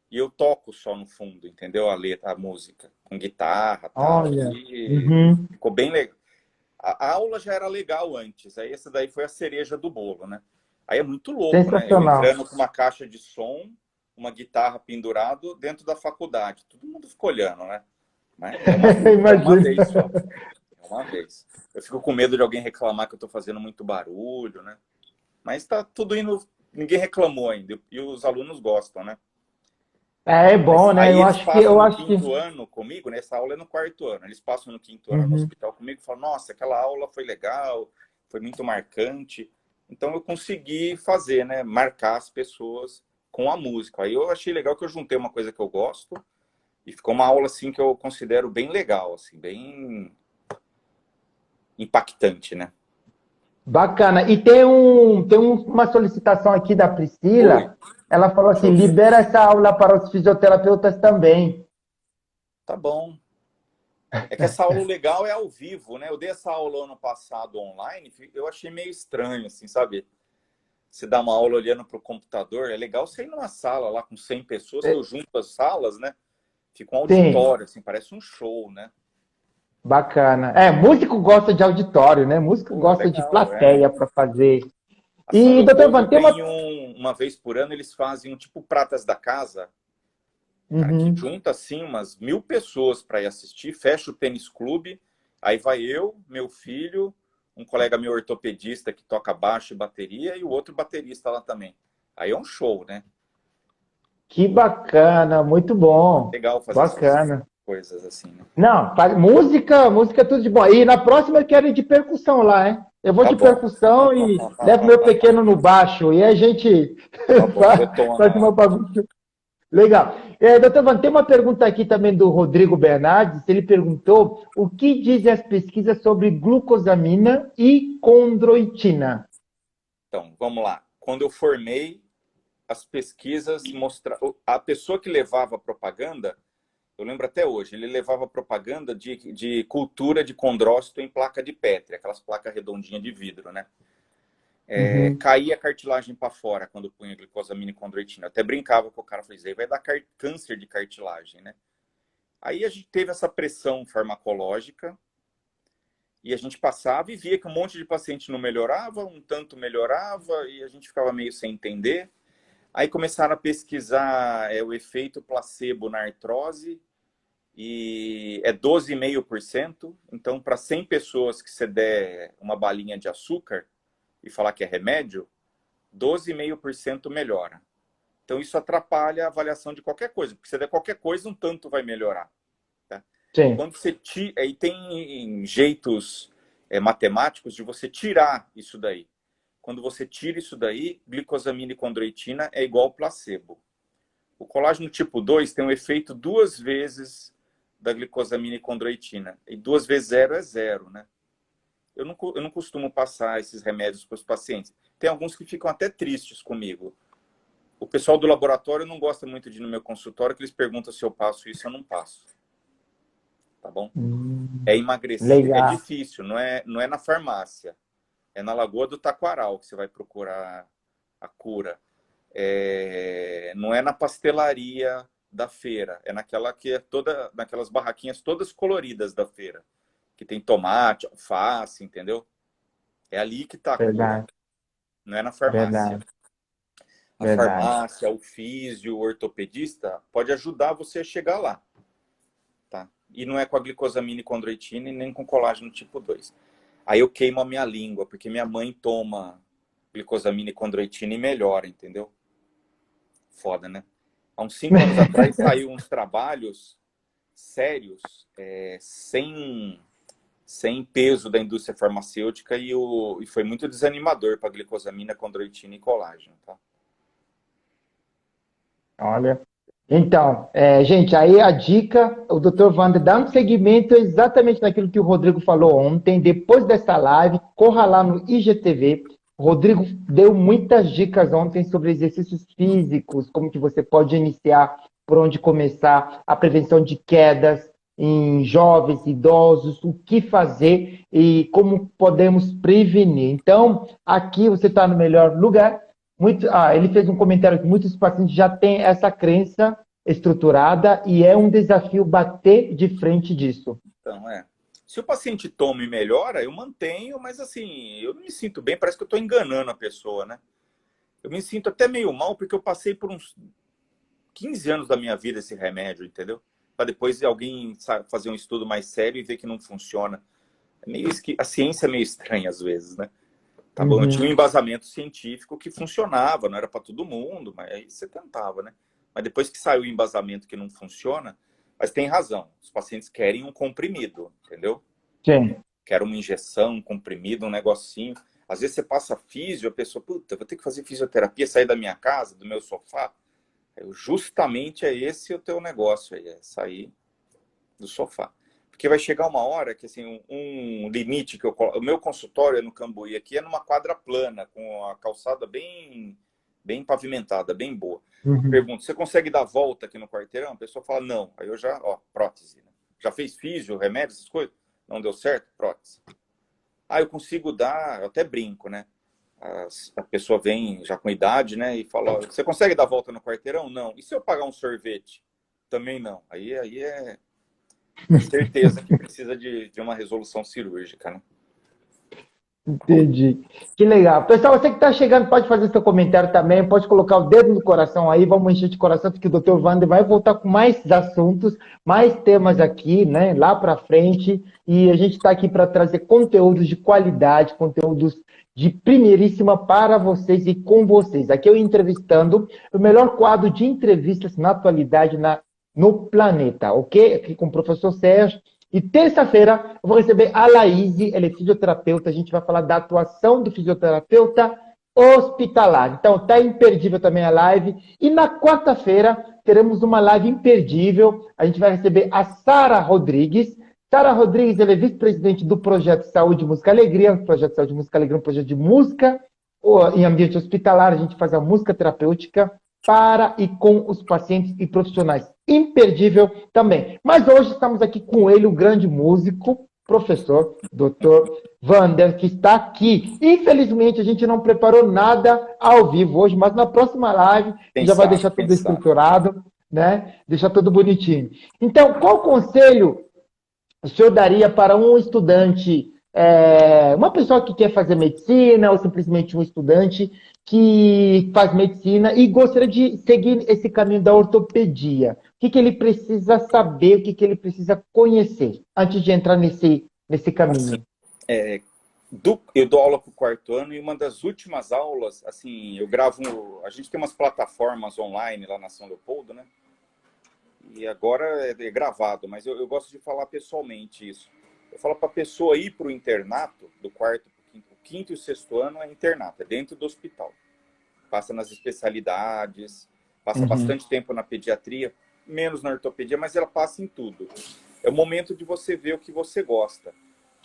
[SPEAKER 2] e eu toco só no fundo, entendeu? A letra, a música, com guitarra e tal.
[SPEAKER 1] Olha.
[SPEAKER 2] E
[SPEAKER 1] Uhum.
[SPEAKER 2] ficou bem legal. A aula já era legal antes, aí essa daí foi a cereja do bolo, né? Aí é muito louco, né? Eu
[SPEAKER 1] Sensacional.
[SPEAKER 2] entrando com uma caixa de som, uma guitarra pendurado dentro da faculdade. Todo mundo fica olhando, né? Mas é uma
[SPEAKER 1] Imagina.
[SPEAKER 2] vez só. É uma vez. Eu fico com medo de alguém reclamar que eu tô fazendo muito barulho, né? Mas tá tudo indo. Ninguém reclamou ainda. E os alunos gostam, né?
[SPEAKER 1] É
[SPEAKER 2] Mas
[SPEAKER 1] bom, né?
[SPEAKER 2] aí
[SPEAKER 1] Eu
[SPEAKER 2] eles
[SPEAKER 1] acho que
[SPEAKER 2] passam
[SPEAKER 1] eu
[SPEAKER 2] no
[SPEAKER 1] acho que.
[SPEAKER 2] quinto ano comigo, né? Essa aula é no quarto ano. Eles passam no quinto ano no
[SPEAKER 1] Uhum.
[SPEAKER 2] hospital comigo e falam: Nossa, aquela aula foi legal, foi muito marcante. Então eu consegui fazer, né? Marcar as pessoas com a música. Aí eu achei legal que eu juntei uma coisa que eu gosto E ficou uma aula, assim, que eu considero bem legal, assim, bem impactante, né?
[SPEAKER 1] Bacana. E uma solicitação aqui da
[SPEAKER 2] Oi,
[SPEAKER 1] Priscila. Ela falou
[SPEAKER 2] deixa
[SPEAKER 1] assim:
[SPEAKER 2] eu ver.
[SPEAKER 1] libera essa aula para os fisioterapeutas também.
[SPEAKER 2] Tá bom. É que essa aula legal é ao vivo, né? Eu dei essa aula ano passado online, eu achei meio estranho, assim, sabe? Você dá uma aula olhando para o computador, é legal você ir numa sala lá com 100 pessoas, que eu junto as salas, né? Fica um
[SPEAKER 1] Sim,
[SPEAKER 2] auditório, assim, parece um show, né?
[SPEAKER 1] bacana. É, músico gosta de auditório, né? Músico
[SPEAKER 2] Pô,
[SPEAKER 1] gosta de
[SPEAKER 2] legal, é.
[SPEAKER 1] plateia para fazer.
[SPEAKER 2] A São
[SPEAKER 1] E, doutor
[SPEAKER 2] Leopoldo
[SPEAKER 1] Ivan, tem uma.
[SPEAKER 2] tem uma vez por ano, eles fazem um tipo Pratas da Casa, cara, que
[SPEAKER 1] Uhum.
[SPEAKER 2] junta, assim, umas 1.000 pessoas para ir assistir, fecha o tênis clube, aí vai eu, meu filho, um colega meu ortopedista que toca baixo e bateria, e o outro baterista lá também. Aí é um show, né?
[SPEAKER 1] Que bacana, muito bom.
[SPEAKER 2] Legal fazer essas
[SPEAKER 1] Bacana.
[SPEAKER 2] coisas assim, né?
[SPEAKER 1] Não, música é tudo de bom. E na próxima eu quero ir de percussão lá, hein? Eu vou
[SPEAKER 2] Tá
[SPEAKER 1] de
[SPEAKER 2] bom.
[SPEAKER 1] percussão e levo meu pequeno no baixo. E a gente
[SPEAKER 2] Tá bom, detona
[SPEAKER 1] faz uma
[SPEAKER 2] lá.
[SPEAKER 1] bagunça. Legal. Doutor Van, tem uma pergunta aqui também do Rodrigo Bernardes. Ele perguntou o que dizem as pesquisas sobre glucosamina e condroitina.
[SPEAKER 2] Então, vamos lá. Quando eu formei, as pesquisas mostraram. A pessoa que levava a propaganda, eu lembro até hoje, ele levava propaganda de cultura de condrócito em placa de Petri, aquelas placas redondinhas de vidro, né?
[SPEAKER 1] Uhum.
[SPEAKER 2] Caía a cartilagem para fora quando punha glicosamina e condroitina. Eu até brincava com o cara, falei, aí vai dar câncer de cartilagem, né? Aí a gente teve essa pressão farmacológica e a gente passava e via que um monte de paciente não melhorava, um tanto melhorava e a gente ficava meio sem entender. Aí começaram a pesquisar o efeito placebo na artrose e é 12,5%. Então, para 100 pessoas que você der uma balinha de açúcar e falar que é remédio, 12,5% melhora. Então, isso atrapalha a avaliação de qualquer coisa, porque se der qualquer coisa, um tanto vai melhorar. Tá?
[SPEAKER 1] Sim.
[SPEAKER 2] Quando você aí tem jeitos matemáticos de você tirar isso daí. Quando você tira isso daí, glicosamina e condroitina é igual placebo. O colágeno tipo 2 tem um efeito 2 vezes da glicosamina e condroitina. E 2 vezes 0 é 0, né? Eu não costumo passar esses remédios para os pacientes. Tem alguns que ficam até tristes comigo. O pessoal do laboratório não gosta muito de ir no meu consultório, que eles perguntam se eu passo isso ou não passo. Tá bom? É emagrecer. É
[SPEAKER 1] Legal.
[SPEAKER 2] difícil, não é na farmácia. É na Lagoa do Taquaral que você vai procurar a cura. Não é na pastelaria da feira, é naquela que é toda, naquelas barraquinhas todas coloridas da feira, que tem tomate, alface, entendeu? É ali que está a cura,
[SPEAKER 1] Verdade,
[SPEAKER 2] não é na farmácia.
[SPEAKER 1] verdade,
[SPEAKER 2] A
[SPEAKER 1] verdade.
[SPEAKER 2] farmácia, o físio, o ortopedista pode ajudar você a chegar lá, tá? E não é com a glicosamina e condroitina e nem com colágeno tipo 2. Aí eu queimo a minha língua, porque minha mãe toma glicosamina e condroitina e melhora, entendeu? Foda, né? Há uns 5 anos atrás saiu uns trabalhos sérios, sem peso da indústria farmacêutica e foi muito desanimador para glicosamina, condroitina e colágeno, tá?
[SPEAKER 1] Olha. Então, gente, aí a dica, o Dr. Wander dá um segmento exatamente naquilo que o Rodrigo falou ontem. Depois dessa live, corra lá no IGTV. O Rodrigo deu muitas dicas ontem sobre exercícios físicos, como que você pode iniciar, por onde começar, a prevenção de quedas em jovens, idosos, o que fazer e como podemos prevenir. Então, aqui você está no melhor lugar. Ele fez um comentário que muitos pacientes já têm essa crença estruturada e é um desafio bater de frente disso.
[SPEAKER 2] Então, se o paciente toma e melhora, eu mantenho, mas assim, eu não me sinto bem, parece que eu estou enganando a pessoa, né? Eu me sinto até meio mal, porque eu passei por uns 15 anos da minha vida esse remédio, entendeu? Para depois alguém fazer um estudo mais sério e ver que não funciona. A ciência é meio estranha às vezes, né? Tá bom, eu tinha um
[SPEAKER 1] Uhum.
[SPEAKER 2] embasamento científico que funcionava, não era para todo mundo, mas aí você tentava, né? Mas depois que saiu o embasamento que não funciona, mas tem razão, os pacientes querem um comprimido, entendeu?
[SPEAKER 1] Sim,
[SPEAKER 2] Querem uma injeção, um comprimido, um negocinho. Às vezes você passa físio, a pessoa, puta, vou ter que fazer fisioterapia, sair da minha casa, do meu sofá. Justamente é esse o teu negócio aí, é sair do sofá. Porque vai chegar uma hora que, assim, um limite que eu coloco... O meu consultório é no Cambuí, aqui é numa quadra plana, com a calçada bem pavimentada, bem boa.
[SPEAKER 1] Uhum.
[SPEAKER 2] Pergunto, você consegue dar volta aqui no quarteirão? A pessoa fala, não. Aí eu já, ó, prótese, né? Já fez físio, remédio, essas coisas? Não deu certo? Prótese. Ah, eu consigo dar, eu até brinco, né? A pessoa vem já com idade, né? E fala, ó, você consegue dar volta no quarteirão? Não. E se eu pagar um sorvete? Também não. Aí é certeza que precisa de uma resolução cirúrgica, né?
[SPEAKER 1] Entendi. Que legal. Pessoal, você que está chegando, pode fazer seu comentário também, pode colocar o dedo no coração aí, vamos encher de coração, porque o Dr. Wander vai voltar com mais assuntos, mais temas aqui, né, lá para frente, e a gente está aqui para trazer conteúdos de qualidade, conteúdos de primeiríssima para vocês e com vocês. Aqui eu entrevistando o melhor quadro de entrevistas na atualidade no planeta, ok? Aqui com o professor Sérgio. E terça-feira eu vou receber a Laís, ela é fisioterapeuta, a gente vai falar da atuação do fisioterapeuta hospitalar. Então, tá imperdível também a live. E na quarta-feira teremos uma live imperdível. A gente vai receber a Sara Rodrigues. Sara Rodrigues, ela é vice-presidente do Projeto Saúde, Música Alegria. O Projeto Saúde, Música Alegria é um projeto de música em ambiente hospitalar. A gente faz a música terapêutica para e com os pacientes e profissionais. Imperdível também. Mas hoje estamos aqui com ele, o grande músico, professor, Dr. Wander, que está aqui. Infelizmente, a gente não preparou nada ao vivo hoje, mas na próxima live a
[SPEAKER 2] Quem
[SPEAKER 1] gente já vai
[SPEAKER 2] sabe,
[SPEAKER 1] deixar
[SPEAKER 2] quem
[SPEAKER 1] tudo
[SPEAKER 2] sabe.
[SPEAKER 1] estruturado, né? Deixar tudo bonitinho. Então, qual conselho o senhor daria para um estudante, uma pessoa que quer fazer medicina, ou simplesmente um estudante que faz medicina e gostaria de seguir esse caminho da ortopedia? O que ele precisa saber, o que ele precisa conhecer antes de entrar nesse
[SPEAKER 2] Assim,
[SPEAKER 1] caminho?
[SPEAKER 2] eu dou aula para o quarto ano e uma das últimas aulas, assim, eu gravo. A gente tem umas plataformas online lá na São Leopoldo, né? E agora é gravado, mas eu gosto de falar pessoalmente isso. Eu falo para a pessoa ir para o internato, do quarto para o quinto e o sexto ano é internato, é dentro do hospital. Passa nas especialidades, passa
[SPEAKER 1] Uhum.
[SPEAKER 2] bastante tempo na pediatria, menos na ortopedia, mas ela passa em tudo. É o momento de você ver o que você gosta.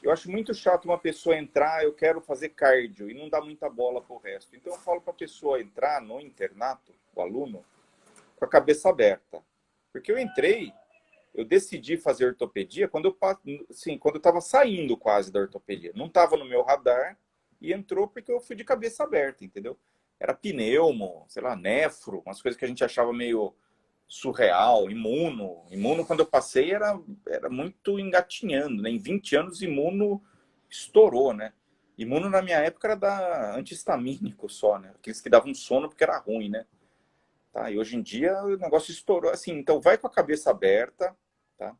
[SPEAKER 2] Eu acho muito chato uma pessoa entrar, eu quero fazer cardio, e não dá muita bola para o resto. Então eu falo para a pessoa entrar no internato, o aluno, com a cabeça aberta. Porque eu entrei, eu decidi fazer ortopedia quando quando eu estava saindo quase da ortopedia. Não estava no meu radar e entrou porque eu fui de cabeça aberta, entendeu? Era pneumo, sei lá, nefro, umas coisas que a gente achava meio surreal, imuno. Imuno, quando eu passei, era muito engatinhando, né? Em 20 anos, imuno estourou, né? Imuno, na minha época, era da antihistamínico só, né? Aqueles que davam sono porque era ruim, né? Tá? E hoje em dia o negócio estourou assim. Então vai com a cabeça aberta, tá?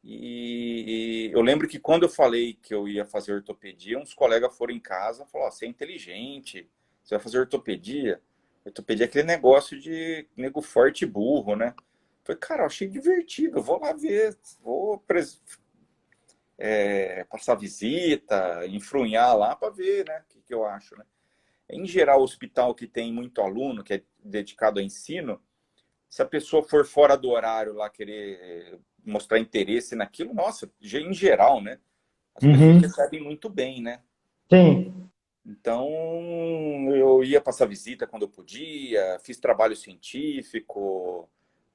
[SPEAKER 2] E eu lembro que quando eu falei que eu ia fazer ortopedia, uns colegas foram em casa e falaram: oh, você é inteligente, você vai fazer ortopedia? Ortopedia é aquele negócio de nego forte e burro, né? Eu falei, cara, eu achei divertido, vou lá ver, vou passar visita, enfrunhar lá para ver, né? O que eu acho, né? Em geral, o hospital que tem muito aluno, que é dedicado a ensino, se a pessoa for fora do horário lá querer mostrar interesse naquilo, nossa, em geral, né? As pessoas
[SPEAKER 1] Uhum.
[SPEAKER 2] recebem muito bem, né?
[SPEAKER 1] Sim.
[SPEAKER 2] Então, eu ia passar visita quando eu podia, fiz trabalho científico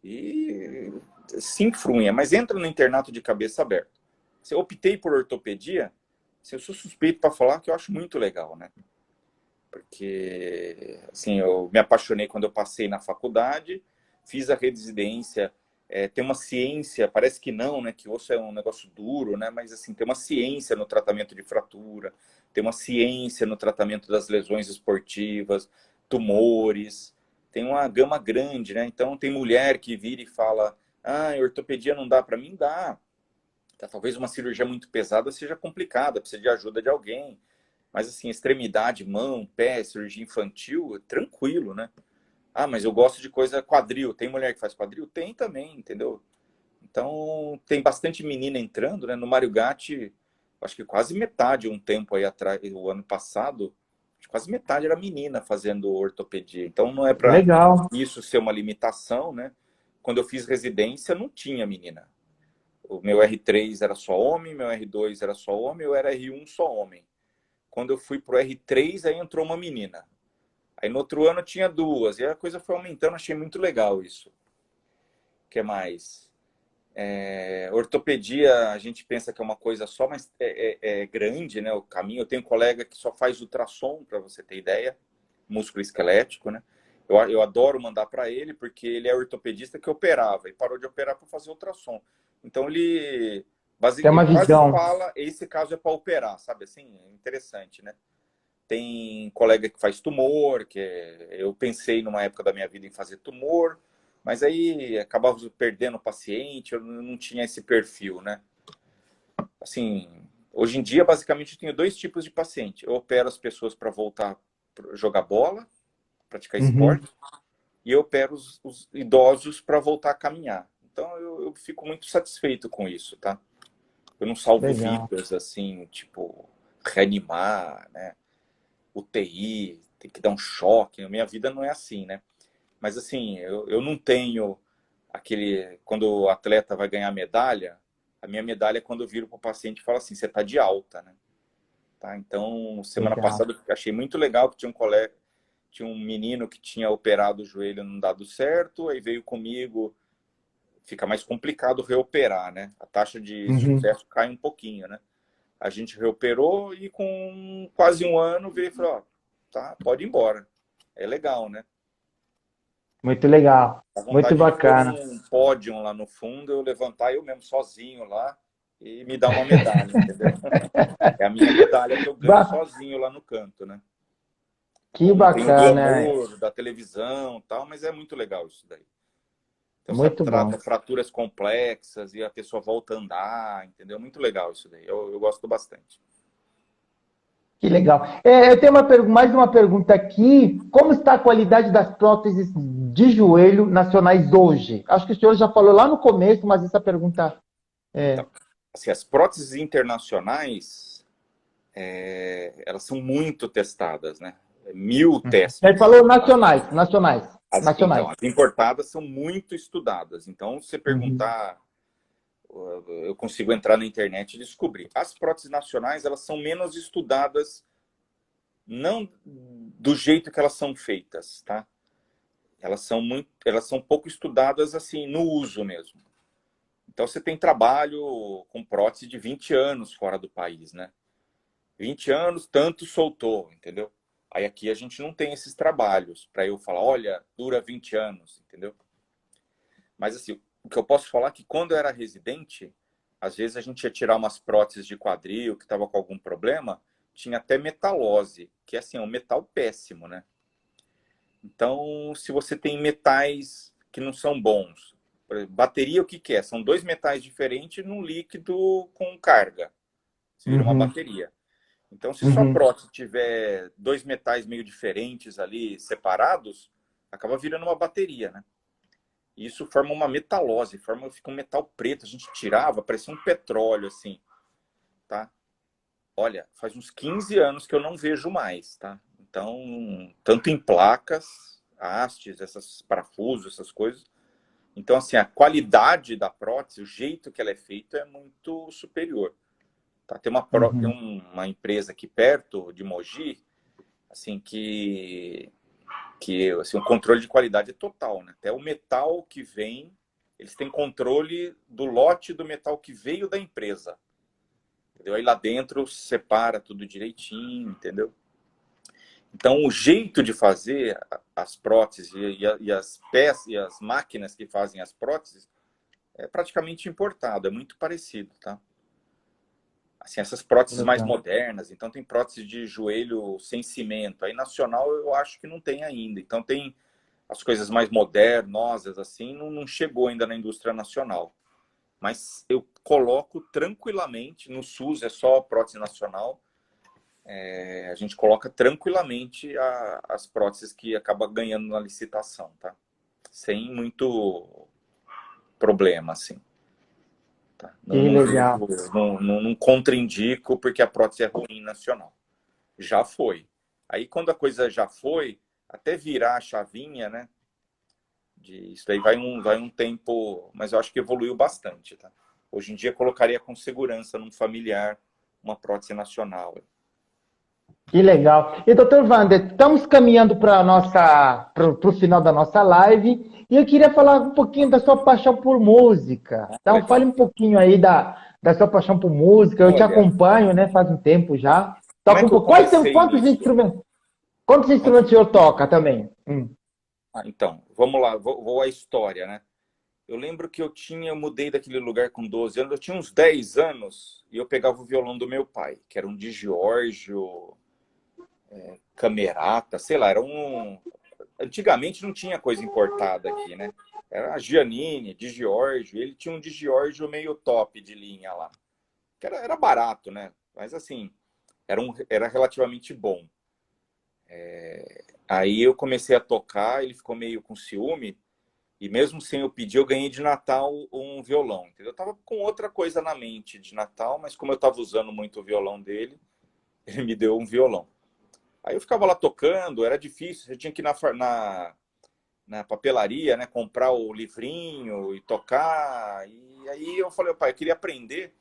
[SPEAKER 2] e sim, frunha, mas entra no internato de cabeça aberta. Se eu optei por ortopedia, eu sou suspeito para falar que eu acho muito legal, né? Porque, assim, eu me apaixonei quando eu passei na faculdade, fiz a residência, tem uma ciência, parece que não, né, que osso é um negócio duro, né, mas, assim, tem uma ciência no tratamento de fratura, tem uma ciência no tratamento das lesões esportivas, tumores, tem uma gama grande, né, então tem mulher que vira e fala, ah, ortopedia não dá para mim, dá, tá, talvez uma cirurgia muito pesada seja complicada, precisa de ajuda de alguém, mas assim, extremidade, mão, pé, cirurgia infantil, tranquilo, né? Ah, mas eu gosto de coisa quadril. Tem mulher que faz quadril? Tem também, entendeu? Então, tem bastante menina entrando, né? No Mario Gatti, acho que quase metade, um tempo aí atrás, o ano passado, quase metade era menina fazendo ortopedia. Então não é para
[SPEAKER 3] Legal.
[SPEAKER 2] isso ser uma limitação, né? Quando eu fiz residência, não tinha menina. O meu R3 era só homem, meu R2 era só homem, eu era R1 só homem. Quando eu fui pro R3, aí entrou uma menina. Aí no outro ano tinha duas, e a coisa foi aumentando, achei muito legal isso. O que mais? Ortopedia, a gente pensa que é uma coisa só, mas é grande, né? O caminho. Eu tenho um colega que só faz ultrassom, para você ter ideia, músculo esquelético, né? Eu adoro mandar para ele, porque ele é ortopedista que operava, e parou de operar para fazer ultrassom. Então ele
[SPEAKER 3] Tem uma
[SPEAKER 2] ele quase
[SPEAKER 3] visão.
[SPEAKER 2] fala, esse caso é para operar, sabe assim? É interessante, né? Tem colega que faz tumor, eu pensei numa época da minha vida em fazer tumor, mas aí acabava perdendo o paciente, eu não tinha esse perfil, né? Assim, hoje em dia, basicamente, eu tenho dois tipos de paciente. Eu opero as pessoas para voltar a jogar bola, praticar esporte, e eu opero os idosos para voltar a caminhar. Então, eu fico muito satisfeito com isso, tá? Eu não salvo
[SPEAKER 3] Legal.
[SPEAKER 2] vidas, assim, tipo, reanimar, né? UTI, tem que dar um choque. A minha vida não é assim, né? Mas, assim, eu não tenho aquele... Quando o atleta vai ganhar medalha, a minha medalha é quando eu viro para o paciente e falo assim, você tá de alta, né? Tá? Então, semana
[SPEAKER 3] Legal.
[SPEAKER 2] passada, eu achei muito legal que tinha um colega, tinha um menino que tinha operado o joelho não dado certo, aí veio comigo, fica mais complicado reoperar, né? A taxa de sucesso cai um pouquinho, né? A gente reoperou e com quase um ano veio e falou, ó, tá, pode ir embora. É legal, né?
[SPEAKER 3] Muito legal.
[SPEAKER 2] A
[SPEAKER 3] Muito
[SPEAKER 2] vontade de pôr
[SPEAKER 3] bacana.
[SPEAKER 2] um pódio lá no fundo, eu levantar eu mesmo sozinho lá e me dar uma medalha, entendeu? É a minha medalha que eu ganho
[SPEAKER 3] Ba-
[SPEAKER 2] sozinho lá no canto, né?
[SPEAKER 3] Que
[SPEAKER 2] Não tem o
[SPEAKER 3] bacana.
[SPEAKER 2] glamour da televisão e tal, mas é muito legal isso daí. Então você
[SPEAKER 3] Muito bom.
[SPEAKER 2] trata fraturas complexas e a pessoa volta a andar, entendeu? Muito legal isso daí. Eu gosto bastante.
[SPEAKER 3] Que legal. Eu tenho mais uma pergunta aqui. Como está a qualidade das próteses de joelho nacionais hoje? Acho que o senhor já falou lá no começo, mas essa pergunta é.
[SPEAKER 2] Então, assim, as próteses internacionais, elas são muito testadas, né? 1000
[SPEAKER 3] Ele
[SPEAKER 2] testes.
[SPEAKER 3] falou nacionais, nacionais,
[SPEAKER 2] Então,
[SPEAKER 3] nacionais.
[SPEAKER 2] as importadas são muito estudadas. Então, se você
[SPEAKER 3] Uhum,
[SPEAKER 2] perguntar, eu consigo entrar na internet e descobrir. As próteses nacionais, elas são menos estudadas, não do jeito que elas são feitas, tá? Elas são pouco estudadas assim no uso mesmo. Então você tem trabalho com prótese de 20 anos fora do país, né? 20 anos, tanto soltou, entendeu? Aí aqui a gente não tem esses trabalhos para eu falar, olha, dura 20 anos, entendeu? Mas assim, o que eu posso falar é que quando eu era residente, às vezes a gente ia tirar umas próteses de quadril que estava com algum problema, tinha até metalose, que assim, é um metal péssimo, né? Então, se você tem metais que não são bons, por exemplo, bateria o que que é? São dois metais diferentes num líquido com carga. Você vira uma
[SPEAKER 3] uhum,
[SPEAKER 2] bateria. Então, se sua
[SPEAKER 3] uhum,
[SPEAKER 2] prótese tiver dois metais meio diferentes ali, separados, acaba virando uma bateria, né? E isso forma uma metalose, fica um metal preto. A gente tirava, parecia um petróleo, assim, tá? Olha, faz uns 15 anos que eu não vejo mais, tá? Então, tanto em placas, hastes, esses parafusos, essas coisas. Então, assim, a qualidade da prótese, o jeito que ela é feita é muito superior. Tá? Tem
[SPEAKER 3] uhum.
[SPEAKER 2] uma empresa aqui perto de Mogi, assim, que assim, o controle de qualidade é total, né? Até o metal que vem, eles têm controle do lote do metal que veio da empresa. Entendeu? Aí lá dentro separa tudo direitinho, entendeu? Então, o jeito de fazer as próteses e as peças e as máquinas que fazem as próteses é praticamente importado, é muito parecido, tá? Assim, essas próteses mais
[SPEAKER 3] Legal.
[SPEAKER 2] modernas, então tem prótese de joelho sem cimento. Aí nacional eu acho que não tem ainda. Então tem as coisas mais modernosas, assim, não chegou ainda na indústria nacional. Mas eu coloco tranquilamente, no SUS é só prótese nacional, a gente coloca tranquilamente as próteses que acaba ganhando na licitação, tá? Sem muito problema, assim. Tá?
[SPEAKER 3] Que
[SPEAKER 2] Não vejo,
[SPEAKER 3] legal.
[SPEAKER 2] não contraindico porque a prótese é ruim nacional. Já foi. Aí quando a coisa já foi, até virar a chavinha, né? Isso aí vai um tempo, mas eu acho que evoluiu bastante, tá? Hoje em dia colocaria com segurança num familiar uma prótese nacional.
[SPEAKER 3] Que legal. E, doutor Wander, estamos caminhando para o final da nossa live e eu queria falar um pouquinho da sua paixão por música. Então, fale
[SPEAKER 2] Legal.
[SPEAKER 3] um pouquinho aí da sua paixão por música. Eu te
[SPEAKER 2] Olha,
[SPEAKER 3] acompanho, né, faz um tempo já.
[SPEAKER 2] como é
[SPEAKER 3] Toca um
[SPEAKER 2] que eu
[SPEAKER 3] pouco.
[SPEAKER 2] comecei
[SPEAKER 3] Quantos
[SPEAKER 2] nisso?
[SPEAKER 3] instrumentos? Quantos instrumentos o senhor toca também?
[SPEAKER 2] Então, vamos lá, vou à história, né? Eu lembro que eu mudei daquele lugar com 12 anos, eu tinha uns 10 anos e eu pegava o violão do meu pai, que era um Di Giorgio, Camerata, sei lá, antigamente não tinha coisa importada aqui, né? Era a Giannini, Di Giorgio, ele tinha um Di Giorgio meio top de linha lá, que era barato, né? Mas assim, era relativamente bom. Aí eu comecei a tocar, ele ficou meio com ciúme, e mesmo sem eu pedir, eu ganhei de Natal um violão, entendeu? Eu tava com outra coisa na mente de Natal, mas como eu tava usando muito o violão dele, ele me deu um violão. Aí eu ficava lá tocando, era difícil, você tinha que ir na papelaria, né, comprar o livrinho e tocar. E aí eu falei, pai, eu queria aprender.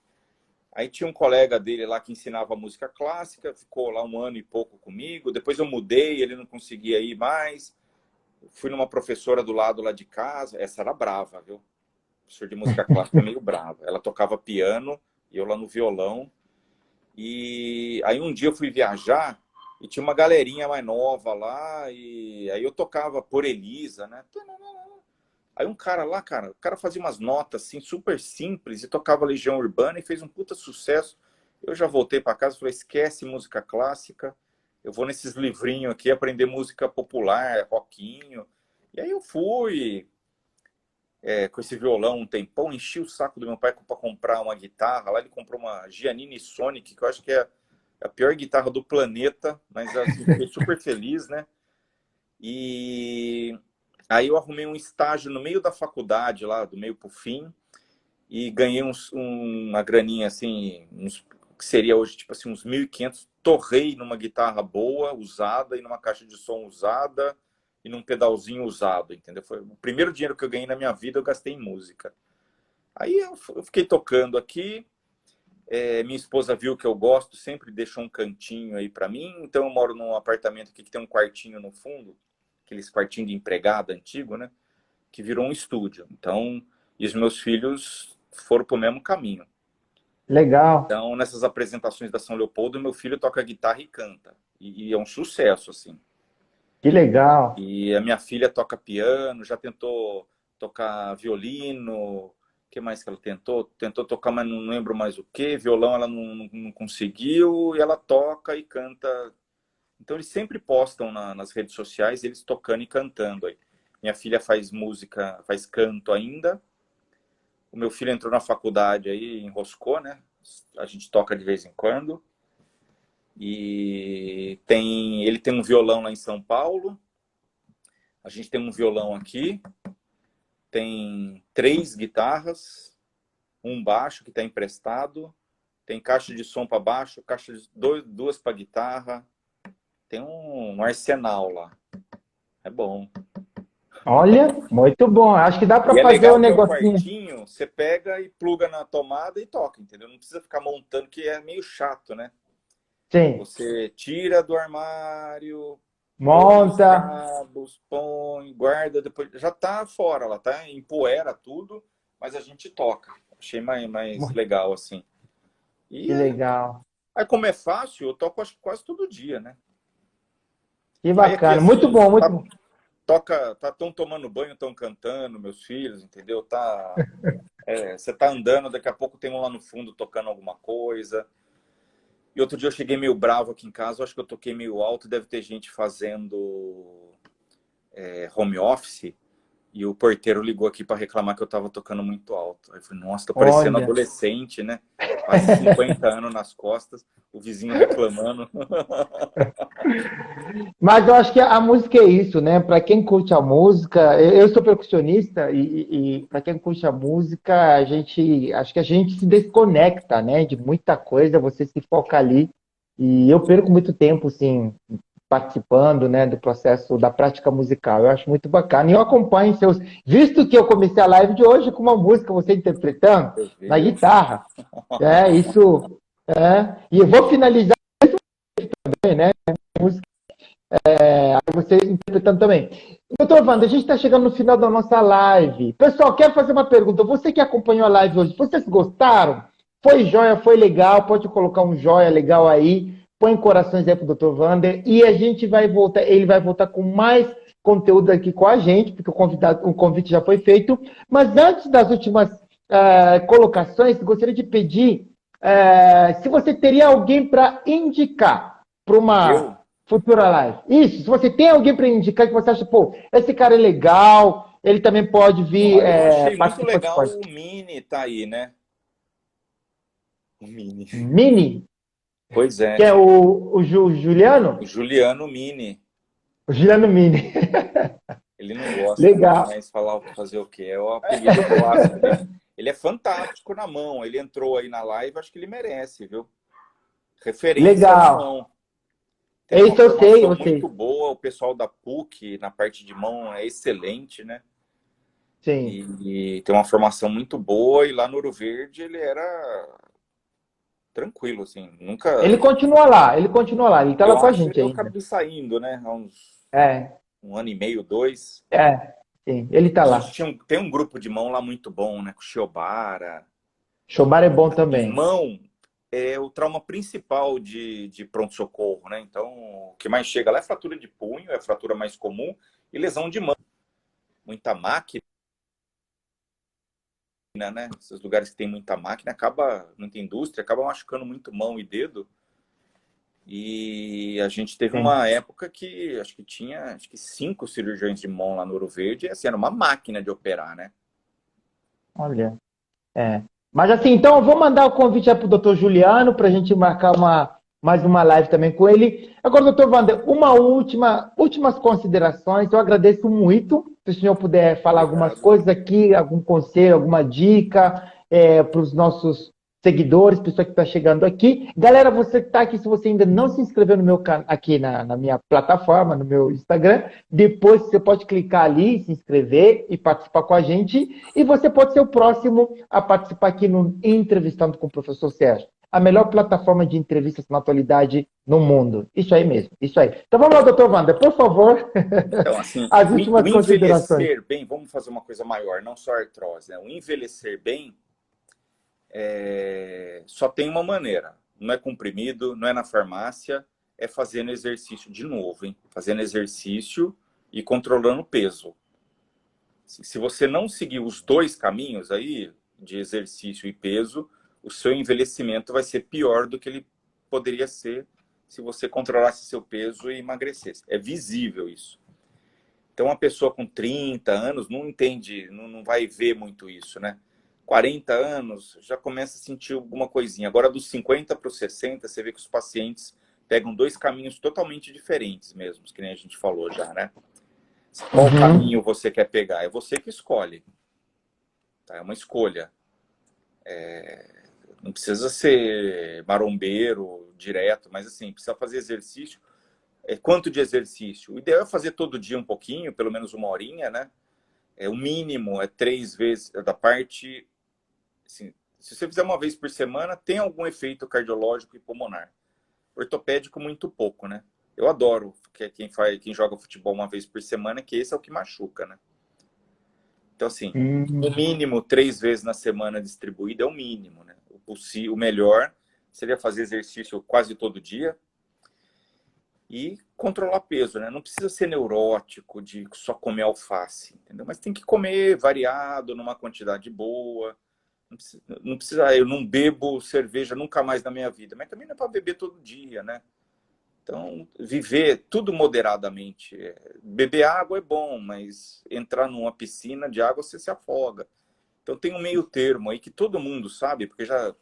[SPEAKER 2] Aí tinha um colega dele lá que ensinava música clássica, ficou lá um ano e pouco comigo. Depois eu mudei, ele não conseguia ir mais. Fui numa professora do lado lá de casa, essa era brava, viu? Professora de música clássica meio brava. Ela tocava piano e eu lá no violão. E aí um dia eu fui viajar e tinha uma galerinha mais nova lá e aí eu tocava Por Elisa, né? Aí um cara lá, o cara fazia umas notas assim super simples e tocava Legião Urbana e fez um puta sucesso. Eu já voltei para casa e falei, esquece música clássica, eu vou nesses livrinhos aqui aprender música popular, rockinho. E aí eu fui com esse violão um tempão, enchi o saco do meu pai para comprar uma guitarra. Lá ele comprou uma Giannini Sonic, que eu acho que é a pior guitarra do planeta, mas assim, fiquei super feliz, né? E aí eu arrumei um estágio no meio da faculdade, lá do meio pro fim, e ganhei uma graninha assim, que seria hoje tipo assim uns 1.500. Torrei numa guitarra boa, usada, e numa caixa de som usada, e num pedalzinho usado, entendeu? Foi o primeiro dinheiro que eu ganhei na minha vida, eu gastei em música. Aí eu fiquei tocando aqui, minha esposa viu que eu gosto, sempre deixou um cantinho aí para mim, então eu moro num apartamento aqui que tem um quartinho no fundo, aqueles quartinhos de empregada antigo, né? Que virou um estúdio. Então, e os meus filhos foram pro mesmo caminho.
[SPEAKER 3] Legal.
[SPEAKER 2] Então, nessas apresentações da São Leopoldo, meu filho toca guitarra e canta. E é um sucesso, assim.
[SPEAKER 3] Que legal.
[SPEAKER 2] E a minha filha toca piano, já tentou tocar violino. O que mais que ela tentou? Tentou tocar, mas não lembro mais o que. Violão ela não conseguiu. E ela toca e canta. Então, eles sempre postam nas redes sociais, eles tocando e cantando aí. Minha filha faz música, faz canto ainda. O meu filho entrou na faculdade aí, enroscou, né? A gente toca de vez em quando. E ele tem um violão lá em São Paulo. A gente tem um violão aqui. Tem 3 guitarras, um baixo que está emprestado. Tem caixa de som para baixo, duas para guitarra. Tem um arsenal lá. É bom.
[SPEAKER 3] Olha, muito bom. Acho que dá para
[SPEAKER 2] E é
[SPEAKER 3] fazer um
[SPEAKER 2] legal que é um
[SPEAKER 3] negocinho.
[SPEAKER 2] quartinho, você pega e pluga na tomada e toca, entendeu? Não precisa ficar montando, que é meio chato, né?
[SPEAKER 3] Sim.
[SPEAKER 2] Você tira do armário, põe os
[SPEAKER 3] Monta.
[SPEAKER 2] cabos, guarda, depois já tá fora, ela tá em poeira tudo, mas a gente toca. Achei mais legal, assim. E
[SPEAKER 3] Que legal.
[SPEAKER 2] aí, como é fácil, eu toco acho que quase todo dia, né?
[SPEAKER 3] Que
[SPEAKER 2] Aí aqui,
[SPEAKER 3] bacana. Muito
[SPEAKER 2] assim,
[SPEAKER 3] bom, muito bom.
[SPEAKER 2] tão tomando banho, tão cantando, meus filhos, entendeu? Você tá andando, daqui a pouco tem um lá no fundo tocando alguma coisa. E outro dia eu cheguei meio bravo aqui em casa, eu acho que eu toquei meio alto, deve ter gente fazendo home office, e o porteiro ligou aqui para reclamar que eu tava tocando muito alto. Aí eu falei, nossa, tô parecendo
[SPEAKER 3] Olha.
[SPEAKER 2] adolescente, né? Quase 50 anos nas costas, o vizinho reclamando.
[SPEAKER 3] Mas eu acho que a música é isso, né? Para quem curte a música, eu sou percussionista e para quem curte a música, acho que a gente se desconecta, né? De muita coisa, você se foca ali. E eu perco muito tempo, assim, participando, né, do processo da prática musical. Eu acho muito bacana. E eu acompanho seus... Visto que eu comecei a live de hoje com uma música, você interpretando
[SPEAKER 2] Você
[SPEAKER 3] na
[SPEAKER 2] viu?
[SPEAKER 3] guitarra. Isso... E eu vou finalizar também, né? Aí você interpretando também. Doutor Wanda, a gente está chegando no final da nossa live. Pessoal, quero fazer uma pergunta. Você que acompanhou a live hoje, vocês gostaram? Foi joia, foi legal? Pode colocar um joia legal aí. Põe corações aí pro Dr. Wander. E a gente vai voltar, ele vai voltar com mais conteúdo aqui com a gente, porque o convite já foi feito. Mas antes das últimas colocações, gostaria de pedir se você teria alguém para indicar para
[SPEAKER 2] Eu?
[SPEAKER 3] uma futura live. Isso, se você tem alguém para indicar que você acha, pô, esse cara é legal, ele também pode vir
[SPEAKER 2] Ó, eu achei muito
[SPEAKER 3] participar de
[SPEAKER 2] legal
[SPEAKER 3] podcast.
[SPEAKER 2] o Mini tá aí, né? O Mini.
[SPEAKER 3] Mini,
[SPEAKER 2] Pois
[SPEAKER 3] que
[SPEAKER 2] é.
[SPEAKER 3] é o Juliano?
[SPEAKER 2] O Juliano Mini.
[SPEAKER 3] O Juliano Mini.
[SPEAKER 2] Ele não gosta, né?
[SPEAKER 3] Legal,
[SPEAKER 2] Mas fazer o quê? É o apelido clássico dele. Ele é fantástico na mão. Ele entrou aí na live, acho que ele merece, viu? Referência na
[SPEAKER 3] legal.
[SPEAKER 2] mão. Tem
[SPEAKER 3] É
[SPEAKER 2] uma
[SPEAKER 3] isso, eu sei,
[SPEAKER 2] formação
[SPEAKER 3] eu sei.
[SPEAKER 2] muito boa. O pessoal da PUC, na parte de mão, é excelente, né?
[SPEAKER 3] Sim.
[SPEAKER 2] E tem uma formação muito boa. E lá no Ouro Verde ele era tranquilo, assim. Nunca.
[SPEAKER 3] Ele continua lá, ele tá lá
[SPEAKER 2] Eu
[SPEAKER 3] com a
[SPEAKER 2] acho
[SPEAKER 3] gente
[SPEAKER 2] que eu
[SPEAKER 3] ainda.
[SPEAKER 2] acabei saindo, né? Há uns
[SPEAKER 3] É,
[SPEAKER 2] um ano e meio, dois.
[SPEAKER 3] sim, ele tá
[SPEAKER 2] A gente
[SPEAKER 3] lá.
[SPEAKER 2] tem um grupo de mão lá muito bom, né? Com o Shiobara.
[SPEAKER 3] Chobar é bom
[SPEAKER 2] E
[SPEAKER 3] também.
[SPEAKER 2] mão é o trauma principal de pronto-socorro, né? Então, o que mais chega lá é fratura de punho, é a fratura mais comum, e lesão de mão. Muita máquina, né? Esses lugares que tem muita máquina, muita indústria, acaba machucando muito mão e dedo. E a gente teve
[SPEAKER 3] Sim.
[SPEAKER 2] uma época que acho que tinha 5 cirurgiões de mão lá no Ouro Verde, e assim, era uma máquina de operar, né?
[SPEAKER 3] Olha. Mas assim, então eu vou mandar o convite para o doutor Juliano para a gente marcar mais uma live também com ele. Agora, doutor Wander, últimas considerações. Eu agradeço muito se o senhor puder falar algumas
[SPEAKER 2] Obrigado.
[SPEAKER 3] coisas aqui, algum conselho, alguma dica para os nossos seguidores, pessoa que está chegando aqui. Galera, você que está aqui, se você ainda não se inscreveu no meu aqui na minha plataforma, no meu Instagram, depois você pode clicar ali, se inscrever e participar com a gente. E você pode ser o próximo a participar aqui no Entrevistando com o Professor Sérgio. A melhor plataforma de entrevistas na atualidade no mundo. Isso aí mesmo, isso aí. Então vamos lá, doutor Wander, por favor,
[SPEAKER 2] Então, assim,
[SPEAKER 3] as
[SPEAKER 2] o
[SPEAKER 3] últimas considerações.
[SPEAKER 2] envelhecer bem, vamos fazer uma coisa maior, não só artrose, né? O envelhecer bem só tem uma maneira. Não é comprimido, não é na farmácia, é fazendo exercício de novo, hein? Fazendo exercício e controlando o peso. Se você não seguir os dois caminhos aí, de exercício e peso, o seu envelhecimento vai ser pior do que ele poderia ser se você controlasse seu peso e emagrecesse. É visível isso. Então, uma pessoa com 30 anos não entende, não vai ver muito isso, né? 40 anos, já começa a sentir alguma coisinha. Agora, dos 50 para os 60, você vê que os pacientes pegam dois caminhos totalmente diferentes mesmo, que nem a gente falou já, né? Qual caminho você quer pegar? É você que escolhe. Tá? É uma escolha. Não precisa ser marombeiro direto, mas assim, precisa fazer exercício. Quanto de exercício? O ideal é fazer todo dia um pouquinho, pelo menos uma horinha, né? O mínimo é 3 vezes da parte. Assim, se você fizer uma vez por semana, tem algum efeito cardiológico e pulmonar. Ortopédico, muito pouco, né? Eu adoro quem joga futebol uma vez por semana, que esse é o que machuca, né? Então, assim, no mínimo 3 vezes na semana distribuída é o mínimo, né? O melhor seria fazer exercício quase todo dia e controlar peso, né? Não precisa ser neurótico de só comer alface, entendeu? Mas tem que comer variado, numa quantidade boa. Não precisa, eu não bebo cerveja nunca mais na minha vida, mas também não é para beber todo dia, né? Então, viver tudo moderadamente. Beber água é bom, mas entrar numa piscina de água você se afoga. Então tem um meio termo aí que todo mundo sabe, porque já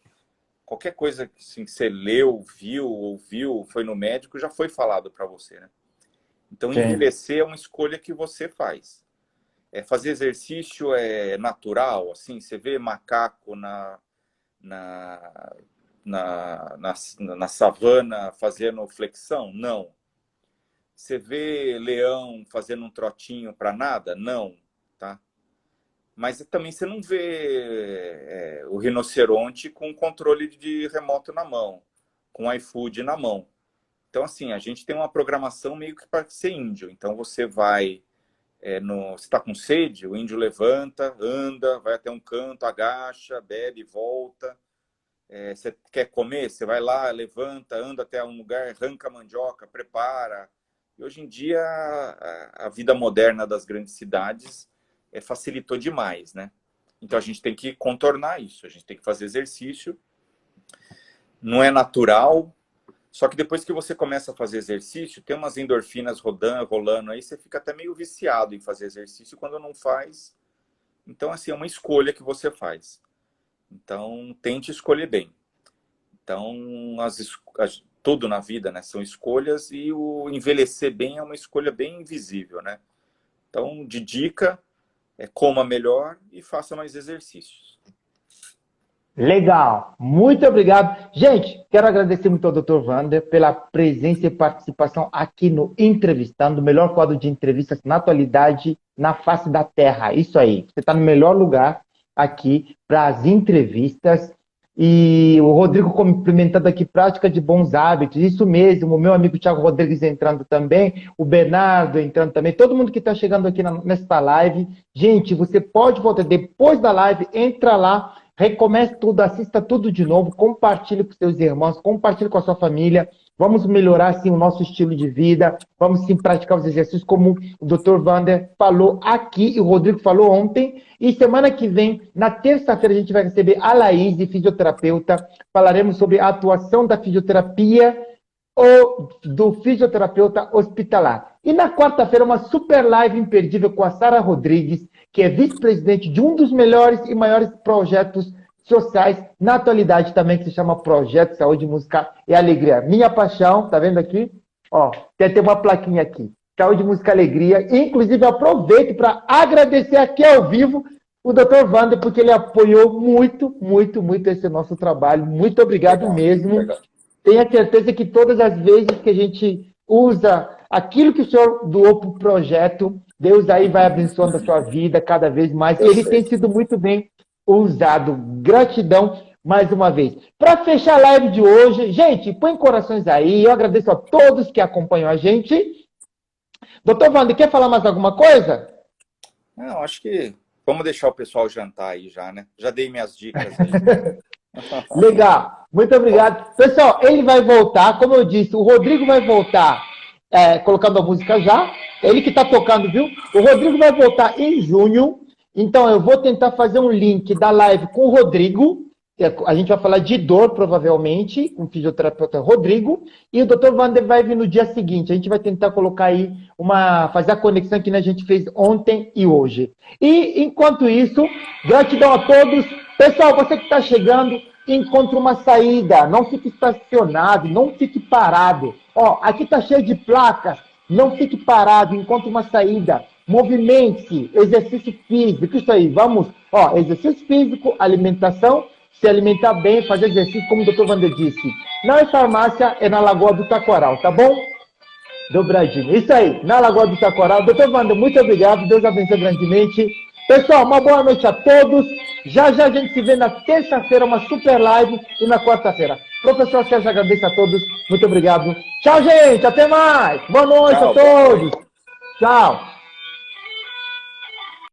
[SPEAKER 2] qualquer coisa assim, que você leu, viu, ouviu, foi no médico, já foi falado para você, né? Então envelhecer é uma escolha que você faz. Fazer exercício é natural, assim, você vê macaco na savana fazendo flexão? Não. Você vê leão fazendo um trotinho para nada? Não, tá? Mas também você não vê o rinoceronte com controle de remoto na mão, com iFood na mão. Então, assim, a gente tem uma programação meio que para ser índio. Então, você vai, você está com sede, o índio levanta, anda, vai até um canto, agacha, bebe, volta. Você quer comer? Você vai lá, levanta, anda até um lugar, arranca a mandioca, prepara. E hoje em dia, a vida moderna das grandes cidades facilitou demais, né? Então, a gente tem que contornar isso. A gente tem que fazer exercício. Não é natural. Só que depois que você começa a fazer exercício, tem umas endorfinas rolando aí, você fica até meio viciado em fazer exercício quando não faz. Então, assim, é uma escolha que você faz. Então, tente escolher bem. Então, tudo na vida, né, são escolhas, e o envelhecer bem é uma escolha bem invisível, né? Então, de dica, coma melhor e faça mais exercícios.
[SPEAKER 3] Legal, muito obrigado. Gente, quero agradecer muito ao Dr. Wander pela presença e participação aqui no Entrevistando, o melhor quadro de entrevistas na atualidade, na face da Terra. Isso aí, você está no melhor lugar aqui para as entrevistas. E o Rodrigo complementando aqui, prática de bons hábitos, isso mesmo, o meu amigo Thiago Rodrigues entrando também, o Bernardo entrando também, todo mundo que está chegando aqui nesta live. Gente, você pode voltar depois da live, entra lá, recomece tudo, assista tudo de novo, compartilhe com seus irmãos, compartilhe com a sua família. Vamos melhorar, sim, o nosso estilo de vida. Vamos, sim, praticar os exercícios como o Dr. Wander falou aqui e o Rodrigo falou ontem. E semana que vem, na terça-feira, a gente vai receber a Laís, fisioterapeuta. Falaremos sobre a atuação da fisioterapia ou do fisioterapeuta hospitalar. E na quarta-feira, uma super live imperdível com a Sara Rodrigues, que é vice-presidente de um dos melhores e maiores projetos sociais na atualidade também, que se chama Projeto Saúde, Música e Alegria. Minha paixão, tá vendo aqui? Ó, tem uma plaquinha aqui. Saúde, Música e Alegria. Inclusive, eu aproveito para agradecer aqui ao vivo o Dr. Wander, porque ele apoiou muito, muito, muito esse nosso trabalho. Muito obrigado mesmo. Legal. Tenha certeza que todas as vezes que a gente usa aquilo que o senhor doou para o projeto, Deus aí vai abençoando a sua vida cada vez mais. Ele tem sido muito bem usado. Gratidão mais uma vez. Para fechar a live de hoje, gente, põe corações aí. Eu agradeço a todos que acompanham a gente. Doutor Wander, quer falar mais alguma coisa?
[SPEAKER 2] Não, acho que vamos deixar o pessoal jantar aí já, né? Já dei minhas dicas aí.
[SPEAKER 3] Legal, muito obrigado. Pessoal, ele vai voltar, como eu disse, o Rodrigo vai voltar colocando a música já. Ele que está tocando, viu? O Rodrigo vai voltar em junho. Então, eu vou tentar fazer um link da live com o Rodrigo. A gente vai falar de dor, provavelmente, com o fisioterapeuta Rodrigo. E o Dr. Wander vai vir no dia seguinte. A gente vai tentar colocar aí, fazer a conexão que a gente fez ontem e hoje. E, enquanto isso, gratidão a todos. Pessoal, você que está chegando, encontre uma saída. Não fique estacionado, não fique parado. Ó, aqui está cheio de placas. Não fique parado, encontre uma saída. Movimente-se, exercício físico, isso aí, vamos, ó, exercício físico, alimentação, se alimentar bem, fazer exercício, como o Dr. Wander disse. Não é farmácia, é na Lagoa do Taquaral, tá bom? Dobradinho, isso aí, na Lagoa do Taquaral. Dr. Wander, muito obrigado, Deus abençoe grandemente. Pessoal, uma boa noite a todos. Já já a gente se vê na terça-feira, uma super live, e na quarta-feira. Professor Sérgio, agradeço a todos, muito obrigado. Tchau, gente, até mais. Boa noite a todos. Tchau.